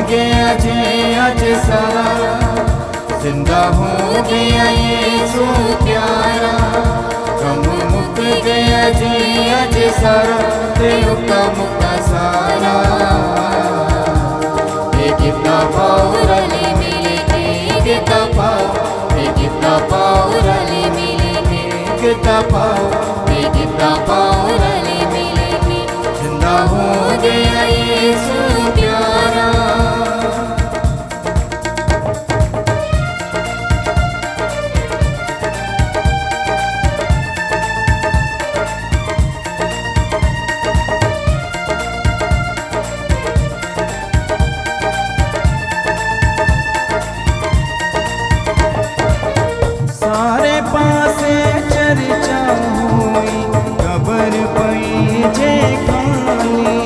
गया जे अज सारा, जिंदा हो गया यीशु प्यारा। गम मुक गया जे अज सारा, ते उका मुका सारा। ये कितना पाओ रली मिलेगी, कितना पाओ, ये कितना पाओ रली मिलेगी, कितना पाओ, ये कितना पाओ रली मिलेगी। जिंदा हो गया यीशु प्यारा। सारे पासे चर्चा हुई, कबर पई जे खाली।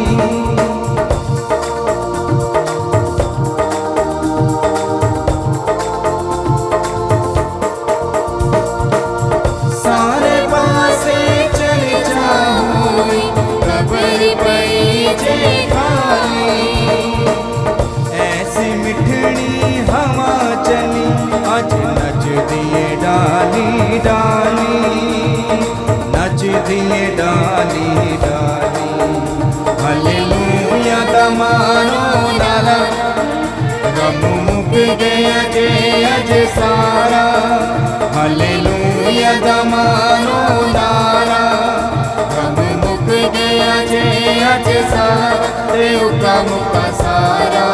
सारे पासे चर्चा हुई, कबर पई जे खाली। ऐसी मिठड़ी हवा चली, आज नच दिए डाली डाली, नच दिए डाली डाली। हालेलुया दा मारो नारा, गम मुक गया जे अज सारा। हालेलुया दा मारो नारा, गम मुक गया जे अज सारा, ते उका मुका सारा।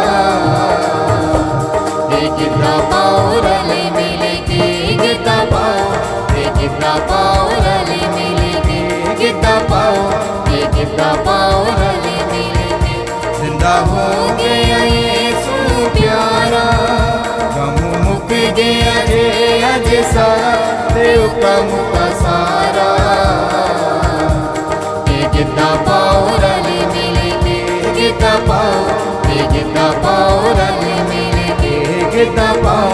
कितना पाओ रली मिलेगी, कितना पाओ, ये कितना पाओ रली मिलेगी, कितना पाओ, ये कितना पाओ रली मिलेगी। जिंदा हो गया यीशु प्यारा। गम मुक गया जे अज सारा, ते उका मुका सारा। ये कितना पाओ रली मिलेगी, कितना पाओ, ये कितना पाओ रली मिलेगी, कितना पाओ,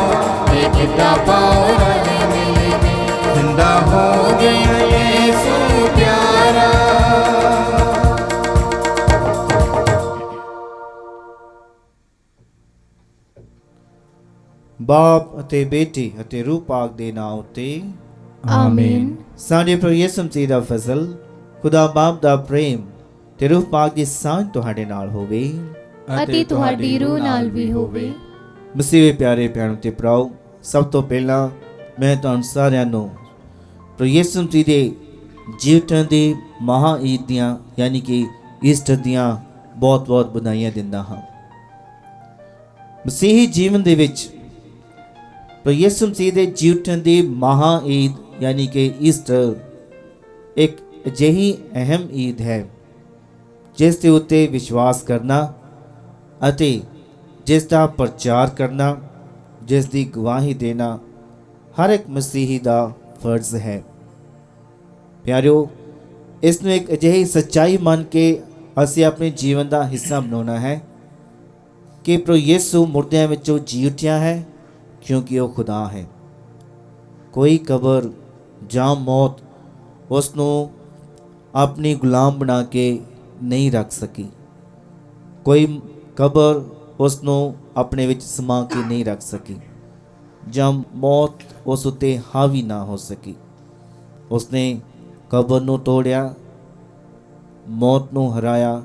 ये कितना पाओ रली मिलेगी। जिंदा हो गया यीशु प्यारा। बाप ਅਤੇ ਬੇਟੇ ਅਤੇ ਰੂਹ ਪਾਕ ਦੇ ਨਾਮ ਉਤੇ ਆਮੀਨ। ਸਾਡੇ ਪ੍ਰਭੂ ਯਿਸੂ ਮਸੀਹ ਦਾ ਫਜ਼ਲ, ਖੁਦਾ ਬਾਪ ਦਾ ਪ੍ਰੇਮ ਤੇ ਰੂਹ ਪਾਕ ਦੀ ਸਾਂਝ ਤੁਹਾਡੇ ਨਾਲ ਹੋਵੇ ਅਤੇ ਤੁਹਾਡੀ ਰੂਹ ਨਾਲ ਵੀ ਹੋਵੇ। ਮਸੀਹ ਦੇ ਪਿਆਰੇ ਭੈਣੋ ਤੇ ਭਰਾਓ, ਸਭ ਤੋਂ ਪਹਿਲਾਂ ਮੈਂ ਤੁਹਾਨੂੰ ਸਾਰਿਆਂ ਨੂੰ ਪ੍ਰਭੂ ਯਿਸੂ ਮਸੀਹ ਦੇ ਜੀਵਨ ਦੀ ਮਹਾ ਈਦ ਦੀਆਂ ਯਾਨੀ ਕਿ ਈਸਟਰ ਦੀਆਂ ਬਹੁਤ ਬਹੁਤ ਵਧਾਈਆਂ ਦਿੰਦਾ ਹਾਂ। ਮਸੀਹੀ ਜੀਵਨ ਦੇ ਵਿੱਚ ਪ੍ਰਭੂ ਯਿਸੂ ਮਸੀਹ ਦੇ ਜੀਵਨ ਦੀ ਮਹਾ ਈਦ ਯਾਨੀ ਕਿ ਈਸਟਰ ਇੱਕ ਅਜਿਹੀ ਅਹਿਮ ਈਦ ਹੈ ਜਿਸ ਦੇ ਉੱਤੇ ਵਿਸ਼ਵਾਸ ਕਰਨਾ ਅਤੇ ਜਿਸ ਦਾ ਪ੍ਰਚਾਰ ਕਰਨਾ, ਜਿਸ ਦੀ ਗਵਾਹੀ ਦੇਣਾ ਹਰ ਇੱਕ ਮਸੀਹੀ ਦਾ ਫਰਜ਼ ਹੈ। ਪਿਆਰਿਓ, ਇਸ ਨੂੰ ਇੱਕ ਅਜਿਹੀ ਸੱਚਾਈ ਮੰਨ ਕੇ ਅਸੀਂ ਆਪਣੇ ਜੀਵਨ ਦਾ ਹਿੱਸਾ ਬਣਾਉਣਾ ਹੈ ਕਿ ਪ੍ਰਭੂ ਯਿਸੂ ਮੁਰਦਿਆਂ ਵਿੱਚੋਂ ਜੀ ਉੱਠਿਆ ਹੈ, ਕਿਉਂਕਿ ਉਹ ਖੁਦਾ ਹੈ। ਕੋਈ ਕਬਰ ਜਾਂ ਮੌਤ ਉਸ ਨੂੰ ਆਪਣੀ ਗੁਲਾਮ ਬਣਾ ਕੇ ਨਹੀਂ ਰੱਖ ਸਕੀ। ਕੋਈ ਕਬਰ ਉਸ ਨੂੰ ਆਪਣੇ ਵਿੱਚ ਸਮਾ ਕੇ ਨਹੀਂ ਰੱਖ ਸਕੀ ਜਾਂ ਮੌਤ ਉਸ ਉੱਤੇ ਹਾਵੀ ਨਾ ਹੋ ਸਕੀ। ਉਸਨੇ ਕਬਰ ਨੂੰ ਤੋੜਿਆ, ਮੌਤ ਨੂੰ ਹਰਾਇਆ।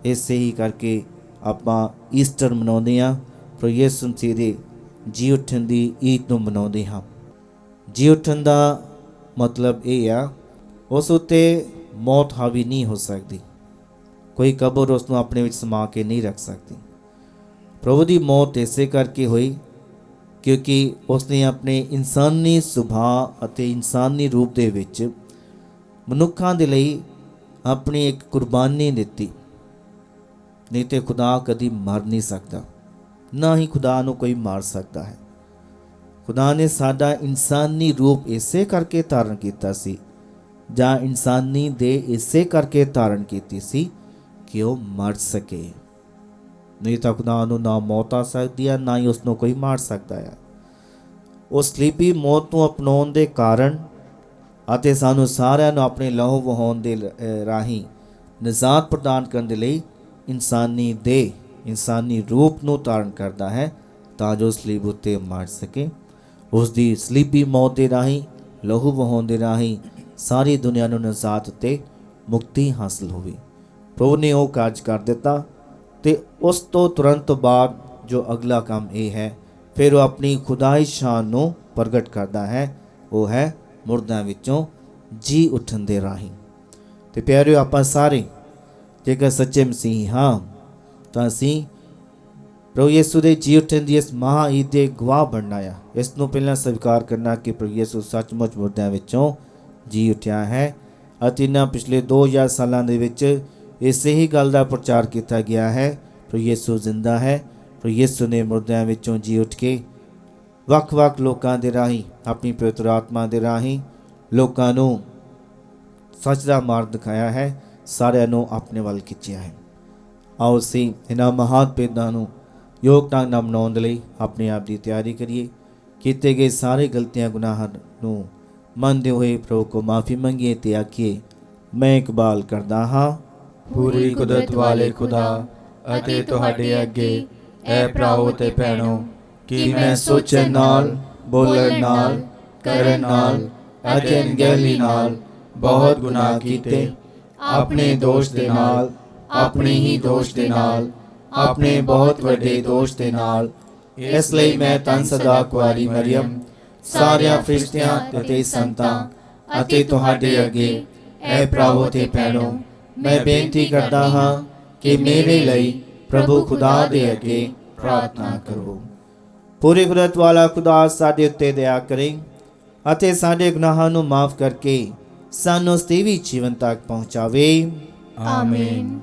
ਇਸੇ ਹੀ ਕਰਕੇ ਆਪਾਂ ਈਸਟਰ ਮਨਾਉਂਦੇ ਹਾਂ, ਪ੍ਰਭੂ ਯਿਸੂ ਮਸੀਹ ਦੇ ਜੀ ਉੱਠਣ ਦੀ ਈਦ ਨੂੰ ਮਨਾਉਂਦੇ ਹਾਂ। ਜੀ ਉੱਠਣ ਦਾ ਮਤਲਬ ਇਹ ਆ, ਉਸ ਉੱਤੇ ਮੌਤ ਹਾਵੀ ਨਹੀਂ ਹੋ ਸਕਦੀ। ਕੋਈ ਕਬਰ ਉਸ ਨੂੰ ਆਪਣੇ ਵਿੱਚ ਸਮਾ ਕੇ ਨਹੀਂ ਰੱਖ ਸਕਦੀ। ਪ੍ਰਭੂ ਦੀ ਮੌਤ ਇਸੇ ਕਰਕੇ ਹੋਈ ਕਿਉਂਕਿ ਉਸਨੇ ਆਪਣੇ ਇਨਸਾਨੀ ਸੁਭਾਅ ਅਤੇ ਇਨਸਾਨੀ ਰੂਪ ਦੇ ਵਿੱਚ ਮਨੁੱਖਾਂ ਦੇ ਲਈ ਆਪਣੀ ਇੱਕ ਕੁਰਬਾਨੀ ਦਿੱਤੀ। ਨਹੀਂ ਤੇ ਖੁਦਾ ਕਦੀ ਮਰ ਨਹੀਂ ਸਕਦਾ, ਨਾ ਹੀ ਖੁਦਾ ਨੂੰ ਕੋਈ ਮਾਰ ਸਕਦਾ ਹੈ। ਖੁਦਾ ਨੇ ਸਾਡਾ ਇਨਸਾਨੀ ਰੂਪ ਇਸੇ ਕਰਕੇ ਧਾਰਨ ਕੀਤਾ ਸੀ, ਜਾਂ ਇਨਸਾਨੀ ਦੇ ਇਸੇ ਕਰਕੇ ਧਾਰਨ ਕੀਤੀ ਸੀ ਕਿ ਉਹ ਮਰ ਸਕੇ। ਨਹੀਂ ਤਾਂ ਖੁਦਾ ਨੂੰ ਨਾ ਮੌਤ ਆ ਸਕਦੀ ਹੈ, ਨਾ ਹੀ ਉਸ ਨੂੰ ਕੋਈ ਮਾਰ ਸਕਦਾ ਹੈ। ਉਹ ਸਲੀਬੀ ਮੌਤ ਨੂੰ ਅਪਣਾਉਣ ਦੇ ਕਾਰਨ ਅਤੇ ਸਾਨੂੰ ਸਾਰਿਆਂ ਨੂੰ ਆਪਣੇ ਲਹੂ ਵਹਾਉਣ ਦੇ ਰਾਹੀਂ ਨਿਜਾਤ ਪ੍ਰਦਾਨ ਕਰਨ ਦੇ ਲਈ ਇਨਸਾਨੀ ਦੇਹ ਇਨਸਾਨੀ ਰੂਪ ਨੂੰ ਧਾਰਨ ਕਰਦਾ ਹੈ ਤਾਂ ਜੋ ਸਲੀਬ ਉੱਤੇ ਮਰ ਸਕੇ। ਉਸ ਦੀ ਸਲੀਬੀ ਮੌਤ ਦੇ ਰਾਹੀਂ, ਲਹੂ ਵਹਾਉਣ ਦੇ ਰਾਹੀਂ ਸਾਰੀ ਦੁਨੀਆ ਨੂੰ ਨਜਾਤ ਅਤੇ ਮੁਕਤੀ ਹਾਸਲ ਹੋਵੇ। ਪ੍ਰਭੂ ਨੇ ਉਹ ਕਾਰਜ ਕਰ ਦਿੱਤਾ ਤੇ ਉਸ ਤੋਂ ਤੁਰੰਤ ਬਾਅਦ ਜੋ ਅਗਲਾ ਕੰਮ ਇਹ ਹੈ, ਫਿਰ ਉਹ ਆਪਣੀ ਖੁਦਾਈ ਸ਼ਾਨ ਨੂੰ ਪ੍ਰਗਟ ਕਰਦਾ ਹੈ, ਉਹ ਹੈ ਮੁਰਦਿਆਂ ਵਿੱਚੋਂ ਜੀ ਉੱਠਣ ਦੇ ਰਾਹੀਂ। ਤੇ ਪਿਆਰਿਓ, ਆਪਾਂ ਸਾਰੇ ਜੇਕਰ ਸੱਚੇ ਮਸੀਹ ਹਾਂ ਤਾਂ ਅਸੀਂ ਪ੍ਰਭੂ ਯਿਸੂ ਦੇ ਜੀ ਉੱਠਣ ਦੀ ਇਸ ਮਹਾ ਈਦ ਦੇ ਗਵਾਹ ਬਣਨਾ ਆ। ਇਸ ਨੂੰ ਪਹਿਲਾਂ ਸਵੀਕਾਰ ਕਰਨਾ ਕਿ ਪ੍ਰਭੂ ਯਿਸੂ ਸੱਚਮੁੱਚ ਮੁਰਦਿਆਂ ਵਿੱਚੋਂ ਜੀ ਉੱਠਿਆ ਹੈ ਅਤੇ ਇਹਨਾਂ ਪਿਛਲੇ 2000 ਸਾਲਾਂ ਦੇ ਵਿੱਚ ਇਸੇ ਹੀ ਗੱਲ ਦਾ ਪ੍ਰਚਾਰ ਕੀਤਾ ਗਿਆ ਹੈ। ਪ੍ਰਭੂ ਯਿਸੂ ਜ਼ਿੰਦਾ ਹੈ। ਪ੍ਰਭੂ ਯਿਸੂ ਨੇ ਮੁਰਦਿਆਂ ਵਿੱਚੋਂ ਜੀ ਉੱਠ ਕੇ ਵੱਖ-ਵੱਖ ਲੋਕਾਂ ਦੇ ਰਾਹੀਂ, ਆਪਣੀ ਪਵਿੱਤਰ ਆਤਮਾ ਦੇ ਰਾਹੀਂ ਲੋਕਾਂ ਨੂੰ ਸੱਚ ਦਾ ਮਾਰਗ ਦਿਖਾਇਆ ਹੈ, ਸਾਰਿਆਂ ਨੂੰ ਆਪਣੇ ਵੱਲ ਖਿੱਚਿਆ ਹੈ। ਆਓ ਅਸੀਂ ਇਹਨਾਂ ਮਹਾਨ ਭੇਦਾਂ ਨੂੰ ਯੋਗ ਢੰਗ ਨਾਲ ਮਨਾਉਣ ਦੇ ਲਈ ਆਪਣੇ ਆਪ ਦੀ ਤਿਆਰੀ ਕਰੀਏ। ਕੀਤੇ ਗਏ ਸਾਰੇ ਗਲਤੀਆਂ ਗੁਨਾਹਾਂ ਨੂੰ ਮੰਨਦੇ ਹੋਏ ਪ੍ਰਭੂ ਕੋ ਮਾਫੀ ਮੰਗੀਏ ਤੇ ਆਖੀਏ, ਮੈਂ ਇਕਬਾਲ ਕਰਦਾ ਹਾਂ ਪੂਰੀ ਕੁਦਰਤ ਵਾਲੇ ਖੁਦਾ ਅਤੇ ਤੁਹਾਡੇ ਅੱਗੇ ਐ ਭਰਾਓ ਤੇ ਭੈਣੋ ਕਿ ਮੈਂ ਸੋਚਣ ਨਾਲ, ਬੋਲਣ ਨਾਲ, ਕਰਨ ਨਾਲ ਅਤੇ ਅਣਗਹਿਲੀ ਨਾਲ ਬਹੁਤ ਗੁਨਾਹ ਕੀਤੇ। ਆਪਣੇ ਦੋਸ਼ ਦੇ ਨਾਲ, ਆਪਣੇ ਹੀ ਦੋਸ਼ ਦੇ ਨਾਲ, ਆਪਣੇ ਬਹੁਤ ਵੱਡੇ ਦੋਸ਼ ਦੇ ਨਾਲ। ਇਸ ਲਈ ਮੈਂ ਧੰਨ ਸਦਾ ਕੁਆਰੀ ਮਰੀਅਮ, ਸਾਰਿਆਂ ਫਰਿਸ਼ਤਿਆਂ ਅਤੇ ਸੰਤਾਂ ਅਤੇ ਤੁਹਾਡੇ ਅੱਗੇ ਐ ਭਰਾਵੋ ਤੇ ਭੈਣੋ ਮੈਂ ਬੇਨਤੀ ਕਰਦਾ ਹਾਂ ਕਿ ਮੇਰੇ ਲਈ ਪ੍ਰਭੂ ਖੁਦਾ ਦੇ ਅੱਗੇ ਪ੍ਰਾਰਥਨਾ ਕਰੋ। ਪੂਰੀ ਕੁਦਰਤ ਵਾਲਾ ਖੁਦਾ ਸਾਡੇ ਉੱਤੇ ਦਇਆ ਕਰੇ ਅਤੇ ਸਾਡੇ ਗੁਨਾਹਾਂ ਨੂੰ ਮਾਫ ਕਰਕੇ ਸਾਨੂੰ ਸਤੀਵੀ ਜੀਵਨ ਤੱਕ ਪਹੁੰਚਾਵੇ। ਆਮੀਨ।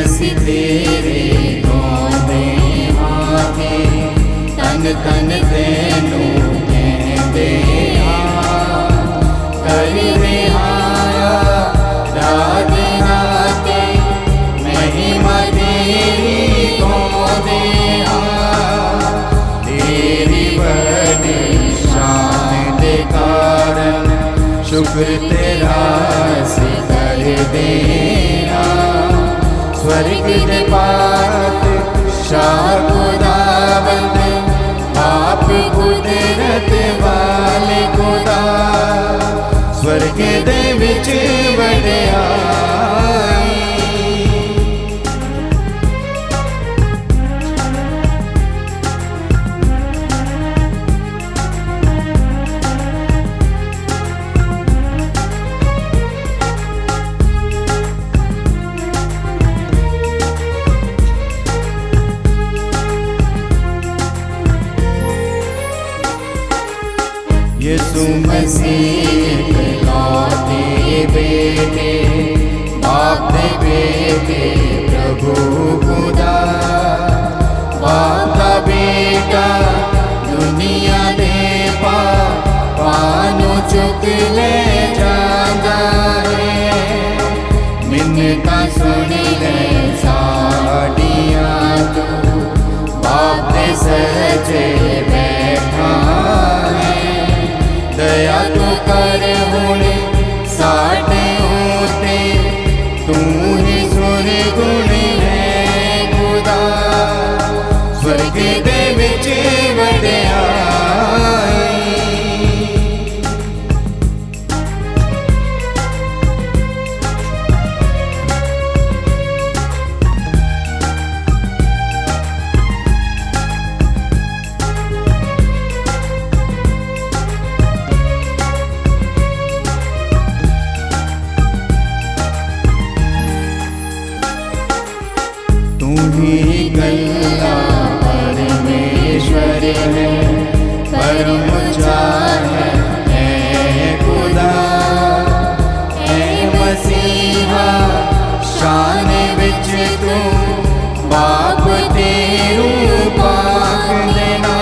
ਅਸੀਂ ਤੇਰੇ ਗਾਉਂਦੇ ਆਗੇ ਤਨ ਤਨ ਤੈਨੂੰ ਕਹਿੰਦੇ ਹਾਂ ਕਰਦੇ ਹਾਂ ਰਾਤ ਰਾਤ ਮਹਿਮਾ शुक्र तेरा असीं कर देना। स्वर्ग दे पातशाह खुदावंद आप कुदरत वाले खुदा, स्वर्ग दे विच वडियाई। यीशु मसीह लौटे बेटे, बाप दे बेटे प्रभु खुदा। बाप दा बेटा दुनिया दे पापां चुक ले जांदा है। मिन्नतां सुन ले साडियां तू, बाप दे सजे बैठा है। दया तू कर हुणे साडे उत्ते, तू ही सुर गुण है खुदा। स्वर्ग दे विच वडियाई। तू ही गल्ला परमेश्वर है, परम चाहे है खुदा। है मसीहा शान विच तू बाप तेरू पाक देना।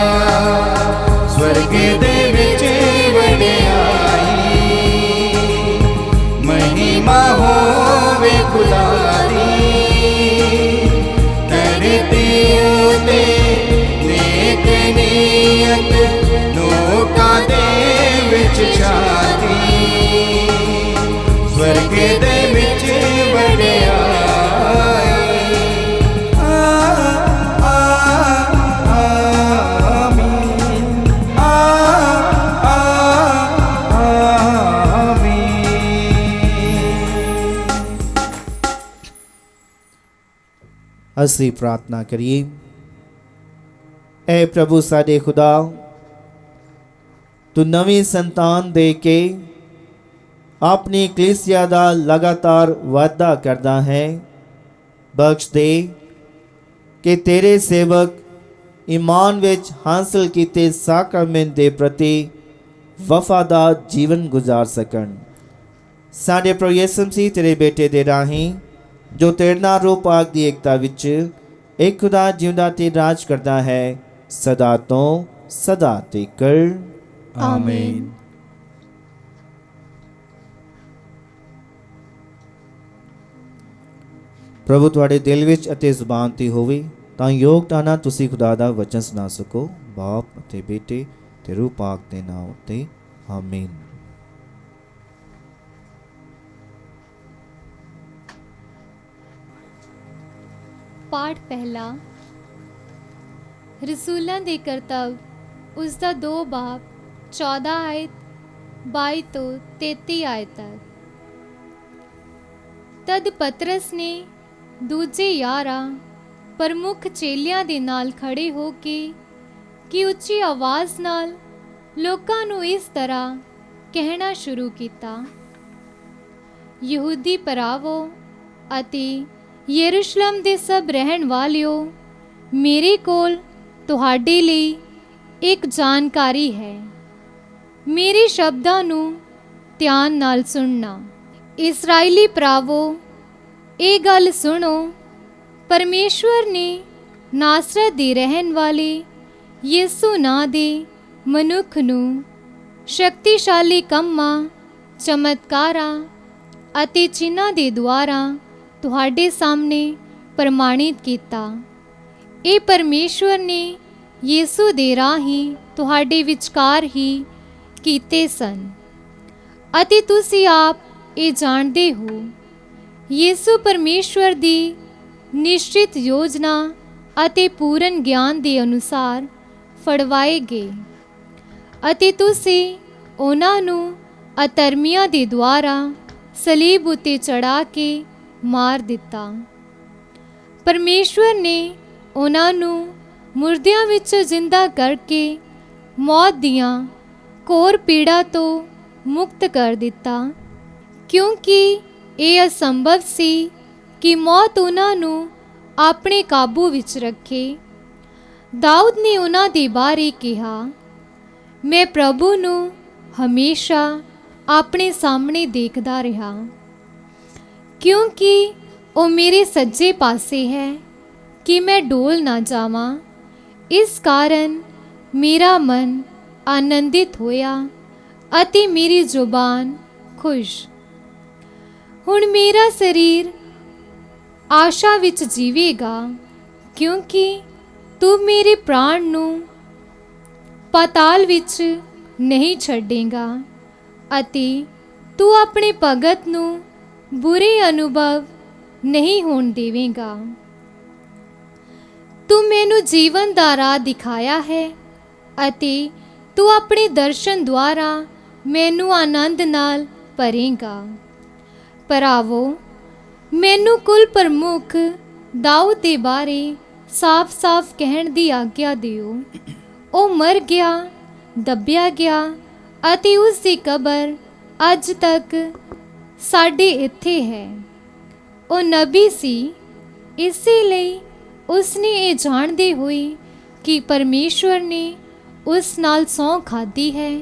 स्वर्ग दे विच वडियाई, महिमा होवे खुदा दी। धरती उते नेक नियत लोकां दे विच छाती। स्वर्ग दे विच वडियाई। आमीन, ਅਸੀਂ ਪ੍ਰਾਰਥਨਾ ਕਰੀਏ। ਐ ਪ੍ਰਭੂ ਸਾਡੇ ਖੁਦਾ, ਤੂੰ ਨਵੀਂ ਸੰਤਾਨ ਦੇ ਕੇ ਆਪਣੀ ਕਲੀਸਿਆ ਦਾ ਲਗਾਤਾਰ ਵਾਧਾ ਕਰਦਾ ਹੈ। ਬਖਸ਼ ਦੇ ਕਿ ਤੇਰੇ ਸੇਵਕ ਈਮਾਨ ਵਿੱਚ ਹਾਸਲ ਕੀਤੇ ਸਾਕਰਮੈਂਟ ਦੇ ਪ੍ਰਤੀ ਵਫਾਦਾਰ ਜੀਵਨ ਗੁਜ਼ਾਰ ਸਕਣ। ਸਾਡੇ ਪ੍ਰਭੂ ਯਿਸੂ ਮਸੀਹ ਤੇਰੇ ਬੇਟੇ ਦੇ ਰਾਹੀਂ ਜੋ ਤੇਰੇ ਨਾਲ ਰੂਹ ਪਾਕ ਦੀ ਏਕਤਾ ਵਿੱਚ ਇੱਕ ਖੁਦਾ ਜਿਉਂਦਾ ਤੇ ਰਾਜ ਕਰਦਾ ਹੈ, ਸਦਾ ਤੋਂ ਸਦਾ ਤੀਕਰ। ਆਮੀਨ। ਪ੍ਰਭੂ ਤੁਹਾਡੇ ਦਿਲ ਵਿੱਚ ਅਤੇ ਜ਼ੁਬਾਨ ਤੇ ਹੋਵੇ ਤਾਂ ਯੋਗਤਾ ਨਾਲ ਤੁਸੀਂ ਖੁਦਾ ਦਾ ਵਚਨ ਸੁਣਾ ਸਕੋ। ਬਾਪ ਅਤੇ ਬੇਟੇ ਤੇ ਰੂਹ ਪਾਕ ਦੇ ਨਾਮ ਉੱਤੇ ਆਮੀਨ। पाठ पहला। रसूलों के करतब उसका 2 बाब 14 आयत 22 तो 33 आयत तक। तद पतरस ने दूजे 11 प्रमुख चेलियां दे नाल खड़े हो के कि उच्ची आवाज़ नाल लोकां नूं इस तरह कहना शुरू किया, यहूदी भरावो अते यरूशलेम दे सब रहन वालियो, मेरे कोल तुहाडे लई एक जानकारी है। मेरे शब्दां नूं ध्यान नाल सुनना। इस्राएली भरावो, ये गल सुनो, परमेश्वर ने नासरत दे रहन वाले यीशु नां दे मनुख नूं शक्तिशाली कम्मां, चमत्कारां अते चिन्हां दे द्वारा तुहाडे सामने प्रमाणित किया। ये परमेश्वर ने यीशु दे राही तुहाडे विचकार ही कीते सन। ਅਤੇ ਤੁਸੀਂ ਆਪ ਇਹ ਜਾਣਦੇ ਹੋ, ਯਿਸੂ ਪਰਮੇਸ਼ਵਰ ਦੀ ਨਿਸ਼ਚਿਤ ਯੋਜਨਾ ਅਤੇ ਪੂਰਨ ਗਿਆਨ ਦੇ ਅਨੁਸਾਰ ਫੜਵਾਏ ਗਏ ਅਤੇ ਤੁਸੀਂ ਉਹਨਾਂ ਨੂੰ ਅਧਰਮੀਆਂ ਦੇ ਦੁਆਰਾ ਸਲੀਬ ਉੱਤੇ ਚੜ੍ਹਾ ਕੇ ਮਾਰ ਦਿੱਤਾ। ਪਰਮੇਸ਼ਵਰ ਨੇ ਉਹਨਾਂ ਨੂੰ ਮੁਰਦਿਆਂ ਵਿੱਚੋਂ ਜ਼ਿੰਦਾ ਕਰਕੇ ਮੌਤ ਦੀਆਂ ਘੋਰ ਪੀੜਾ ਤੋਂ ਮੁਕਤ ਕਰ ਦਿੱਤਾ, ਕਿਉਂਕਿ ਇਹ ਅਸੰਭਵ ਸੀ ਕਿ ਮੌਤ ਉਹਨਾਂ ਨੂੰ ਆਪਣੇ ਕਾਬੂ ਵਿੱਚ ਰੱਖੇ। ਦਾਊਦ ਨੇ ਉਹਨਾਂ ਦੇ ਬਾਰੇ ਕਿਹਾ, ਮੈਂ ਪ੍ਰਭੂ ਨੂੰ ਹਮੇਸ਼ਾ ਆਪਣੇ ਸਾਹਮਣੇ ਦੇਖਦਾ ਰਿਹਾ, ਕਿਉਂਕਿ ਉਹ ਮੇਰੇ ਸੱਜੇ ਪਾਸੇ ਹੈ ਕਿ ਮੈਂ ਡੋਲ ਨਾ ਜਾਵਾਂ। ਇਸ ਕਾਰਨ ਮੇਰਾ ਮਨ ਆਨੰਦਿਤ ਹੋਇਆ ਅਤੇ ਮੇਰੀ ਜ਼ੁਬਾਨ ਖੁਸ਼। ਹੁਣ ਮੇਰਾ ਸਰੀਰ ਆਸ਼ਾ ਵਿੱਚ ਜੀਵੇਗਾ, ਕਿਉਂਕਿ ਤੂੰ ਮੇਰੇ ਪ੍ਰਾਣ ਨੂੰ ਪਾਤਾਲ ਵਿੱਚ ਨਹੀਂ ਛੱਡੇਗਾ ਅਤੇ ਤੂੰ ਆਪਣੇ ਭਗਤ ਨੂੰ ਬੁਰੇ ਅਨੁਭਵ ਨਹੀਂ ਹੋਣ ਦੇਵੇਂਗਾ। ਤੂੰ ਮੈਨੂੰ ਜੀਵਨ ਦਾ ਰਾਹ ਦਿਖਾਇਆ ਹੈ ਅਤੇ ਤੂੰ ਆਪਣੇ ਦਰਸ਼ਨ ਦੁਆਰਾ ਮੈਨੂੰ ਆਨੰਦ ਨਾਲ ਭਰੇਂਗਾ। ਭਰਾਵੋ, ਮੈਨੂੰ ਕੁਲ ਪ੍ਰਮੁੱਖ ਦਾਊਦ ਦੇ ਬਾਰੇ ਸਾਫ਼-ਸਾਫ਼ ਕਹਿਣ ਦੀ ਆਗਿਆ ਦਿਓ। ਉਹ ਮਰ ਗਿਆ, ਦੱਬਿਆ ਗਿਆ ਅਤੇ ਉਸ ਦੀ ਕਬਰ ਅੱਜ ਤੱਕ ਸਾਡੇ ਇੱਥੇ ਹੈ। ਉਹ ਨਬੀ ਸੀ, ਇਸੇ ਲਈ ਉਸਨੇ ਇਹ ਜਾਣਦੇ ਹੋਏ ਕਿ ਪਰਮੇਸ਼ਵਰ ਨੇ ਉਸ ਨਾਲ ਸਹੁੰ ਖਾਧੀ ਹੈ,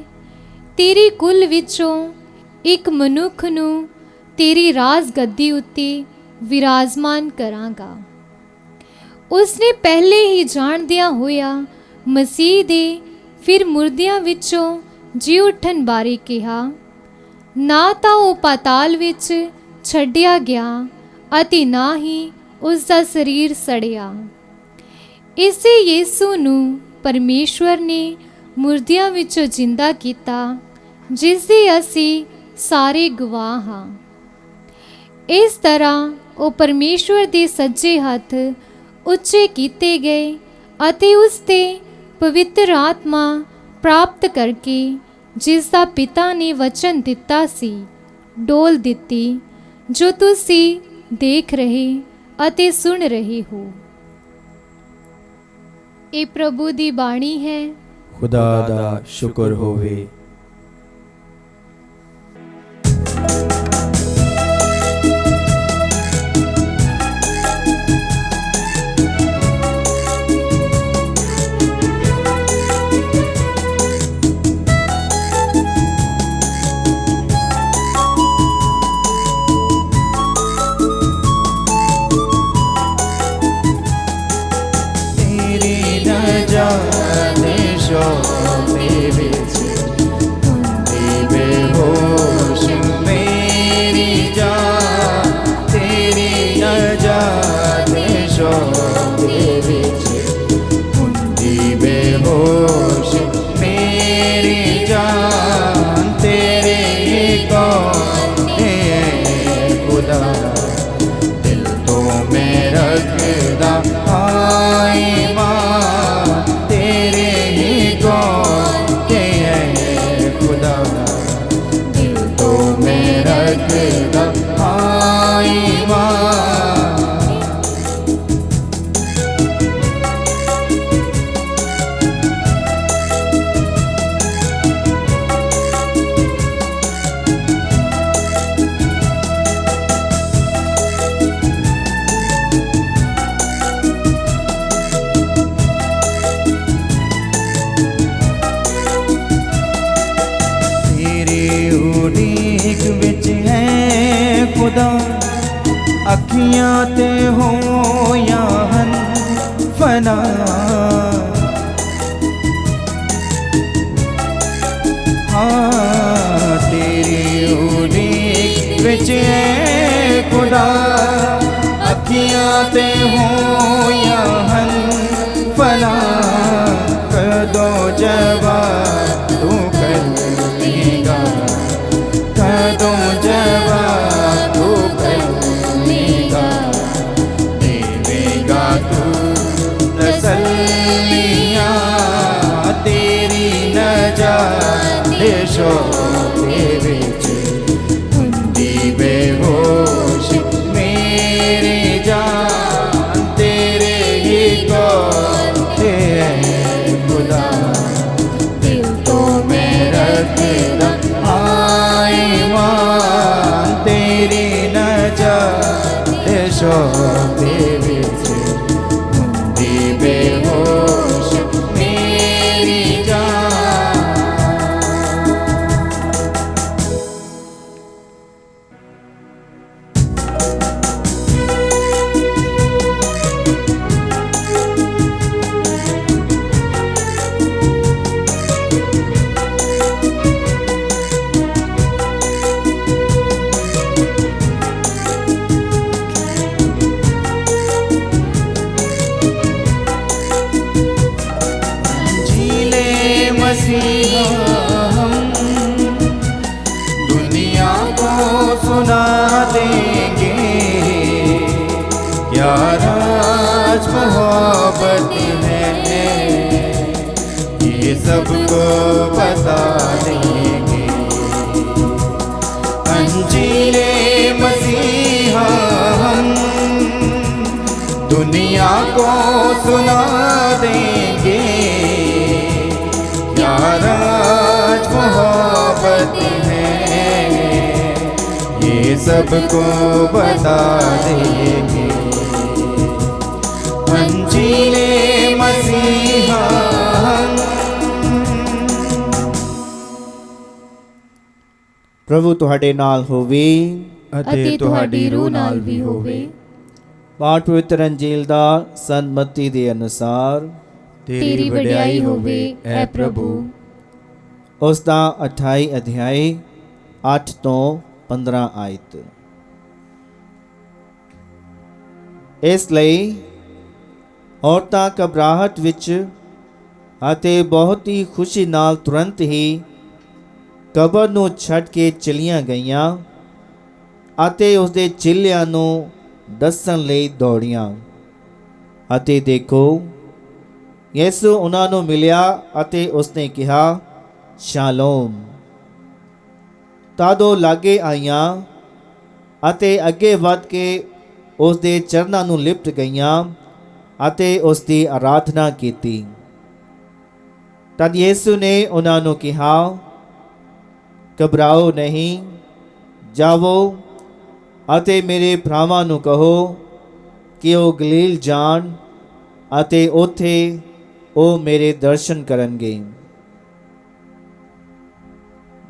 ਤੇਰੀ ਕੁਲ ਵਿੱਚੋਂ ਇੱਕ ਮਨੁੱਖ ਨੂੰ ਤੇਰੀ ਰਾਜ ਗੱਦੀ ਉੱਤੇ ਵਿਰਾਜਮਾਨ ਕਰਾਂਗਾ। ਉਸਨੇ ਪਹਿਲੇ ਹੀ ਜਾਣਦਿਆਂ ਹੋਇਆ ਮਸੀਹ ਦੇ ਫਿਰ ਮੁਰਦਿਆਂ ਵਿੱਚੋਂ ਜੀ ਉੱਠਣ ਬਾਰੇ ਕਿਹਾ। ਨਾ ਤਾਂ ਉਹ ਪਾਤਾਲ ਵਿੱਚ ਛੱਡਿਆ ਗਿਆ ਅਤੇ ਨਾ ਹੀ ਉਸ ਦਾ ਸਰੀਰ ਸੜਿਆ। ਇਸੇ ਯਿਸੂ ਨੂੰ ਪਰਮੇਸ਼ਵਰ ਨੇ ਮੁਰਦਿਆਂ ਵਿੱਚੋਂ ਜਿੰਦਾ ਕੀਤਾ, ਜਿਸ ਦੇ ਅਸੀਂ ਸਾਰੇ ਗਵਾਹ ਹਾਂ। ਇਸ ਤਰ੍ਹਾਂ ਉਹ ਪਰਮੇਸ਼ਵਰ ਦੇ ਸੱਜੇ ਹੱਥ ਉੱਚੇ ਕੀਤੇ ਗਏ ਅਤੇ ਉਸ ਤੇ ਪਵਿੱਤਰ ਆਤਮਾ ਪ੍ਰਾਪਤ ਕਰਕੇ, ਜਿਸ ਦਾ ਪਿਤਾ ਨੇ ਵਚਨ ਦਿੱਤਾ ਸੀ, ਡੋਲ ਦਿੱਤੀ, ਜੋ ਤੁਸੀਂ ਦੇਖ ਰਹੇ ਅਤੇ ਸੁਣ ਰਹੇ ਹੋ। ਇਹ ਪ੍ਰਭੂ ਦੀ ਬਾਣੀ ਹੈ। ਖੁਦਾ ਦਾ ਸ਼ੁਕਰ ਹੋਵੇ। ਅੱਖੀਆਂ ਤੇ ਹੋਇਆ ਹਨ ਫਨਾ, ਹਾਂ ਤੇਰੀ ਉਡੀਕ ਵਿੱਚ ਹੈ ਖੁਦਾ। ਅੱਖੀਆਂ ਤੇ ਹੋਇਆ ਹਨ ਫਨਾ, ਕਦੋਂ ਜਵਾਬ ਤੂੰ ਕਰੇਗਾ, आज मोहब्बत है, ये सबको बता देंगे। अंजीरे मसीहा हम दुनिया को सुना देंगे, यार आज मोहब्बत है, ये सबको बता देंगे। अंजीरे मसीहा हम। प्रभु तुहाडे नाल होवे ਅਤੇ ਤੁਹਾਡੀ ਰੂਹ ਨਾਲ ਵੀ ਹੋਵੇ। ਪਾਠ ਪਵਿੱਤਰ ਅੰਜੀਲ ਦਾ ਸੰਮਤੀ ਦੇ ਅਨੁਸਾਰ ਤੇਰੀ ਵਡਿਆਈ ਹੋਵੇ ਐ ਪ੍ਰਭੂ। ਉਸ ਦਾ 28 ਅਧਿਆਇ 8 ਤੋਂ 15 ਆਇਤ। ਇਸ ਲਈ ਔਰਤਾਂ ਘਬਰਾਹਟ ਵਿੱਚ ਅਤੇ ਬਹੁਤ ਹੀ ਖੁਸ਼ੀ ਨਾਲ ਤੁਰੰਤ ਹੀ ਕਬਰ ਨੂੰ ਛੱਡ ਕੇ ਚਲੀਆਂ ਗਈਆਂ ਅਤੇ ਉਸਦੇ ਚੇਲਿਆਂ ਨੂੰ ਦੱਸਣ ਲਈ ਦੌੜੀਆਂ। ਅਤੇ ਦੇਖੋ, ਯਿਸੂ ਉਹਨਾਂ ਨੂੰ ਮਿਲਿਆ ਅਤੇ ਉਸਨੇ ਕਿਹਾ, ਸ਼ਾਲੋਮ। ਤਦ ਉਹ ਲਾਗੇ ਆਈਆਂ ਅਤੇ ਅੱਗੇ ਵੱਧ ਕੇ ਉਸਦੇ ਚਰਨਾਂ ਨੂੰ ਲਿਪਟ ਗਈਆਂ ਅਤੇ ਉਸ ਦੀ ਆਰਾਧਨਾ ਕੀਤੀ। ਤਦ ਯਿਸੂ ਨੇ ਉਹਨਾਂ ਨੂੰ ਕਿਹਾ, ਘਬਰਾਓ ਨਹੀਂ, ਜਾਵੋ ਅਤੇ ਮੇਰੇ ਭਰਾਵਾਂ ਨੂੰ ਕਹੋ ਕਿ ਉਹ ਗਲੀਲ ਜਾਣ ਅਤੇ ਉੱਥੇ ਉਹ ਮੇਰੇ ਦਰਸ਼ਨ ਕਰਨਗੇ।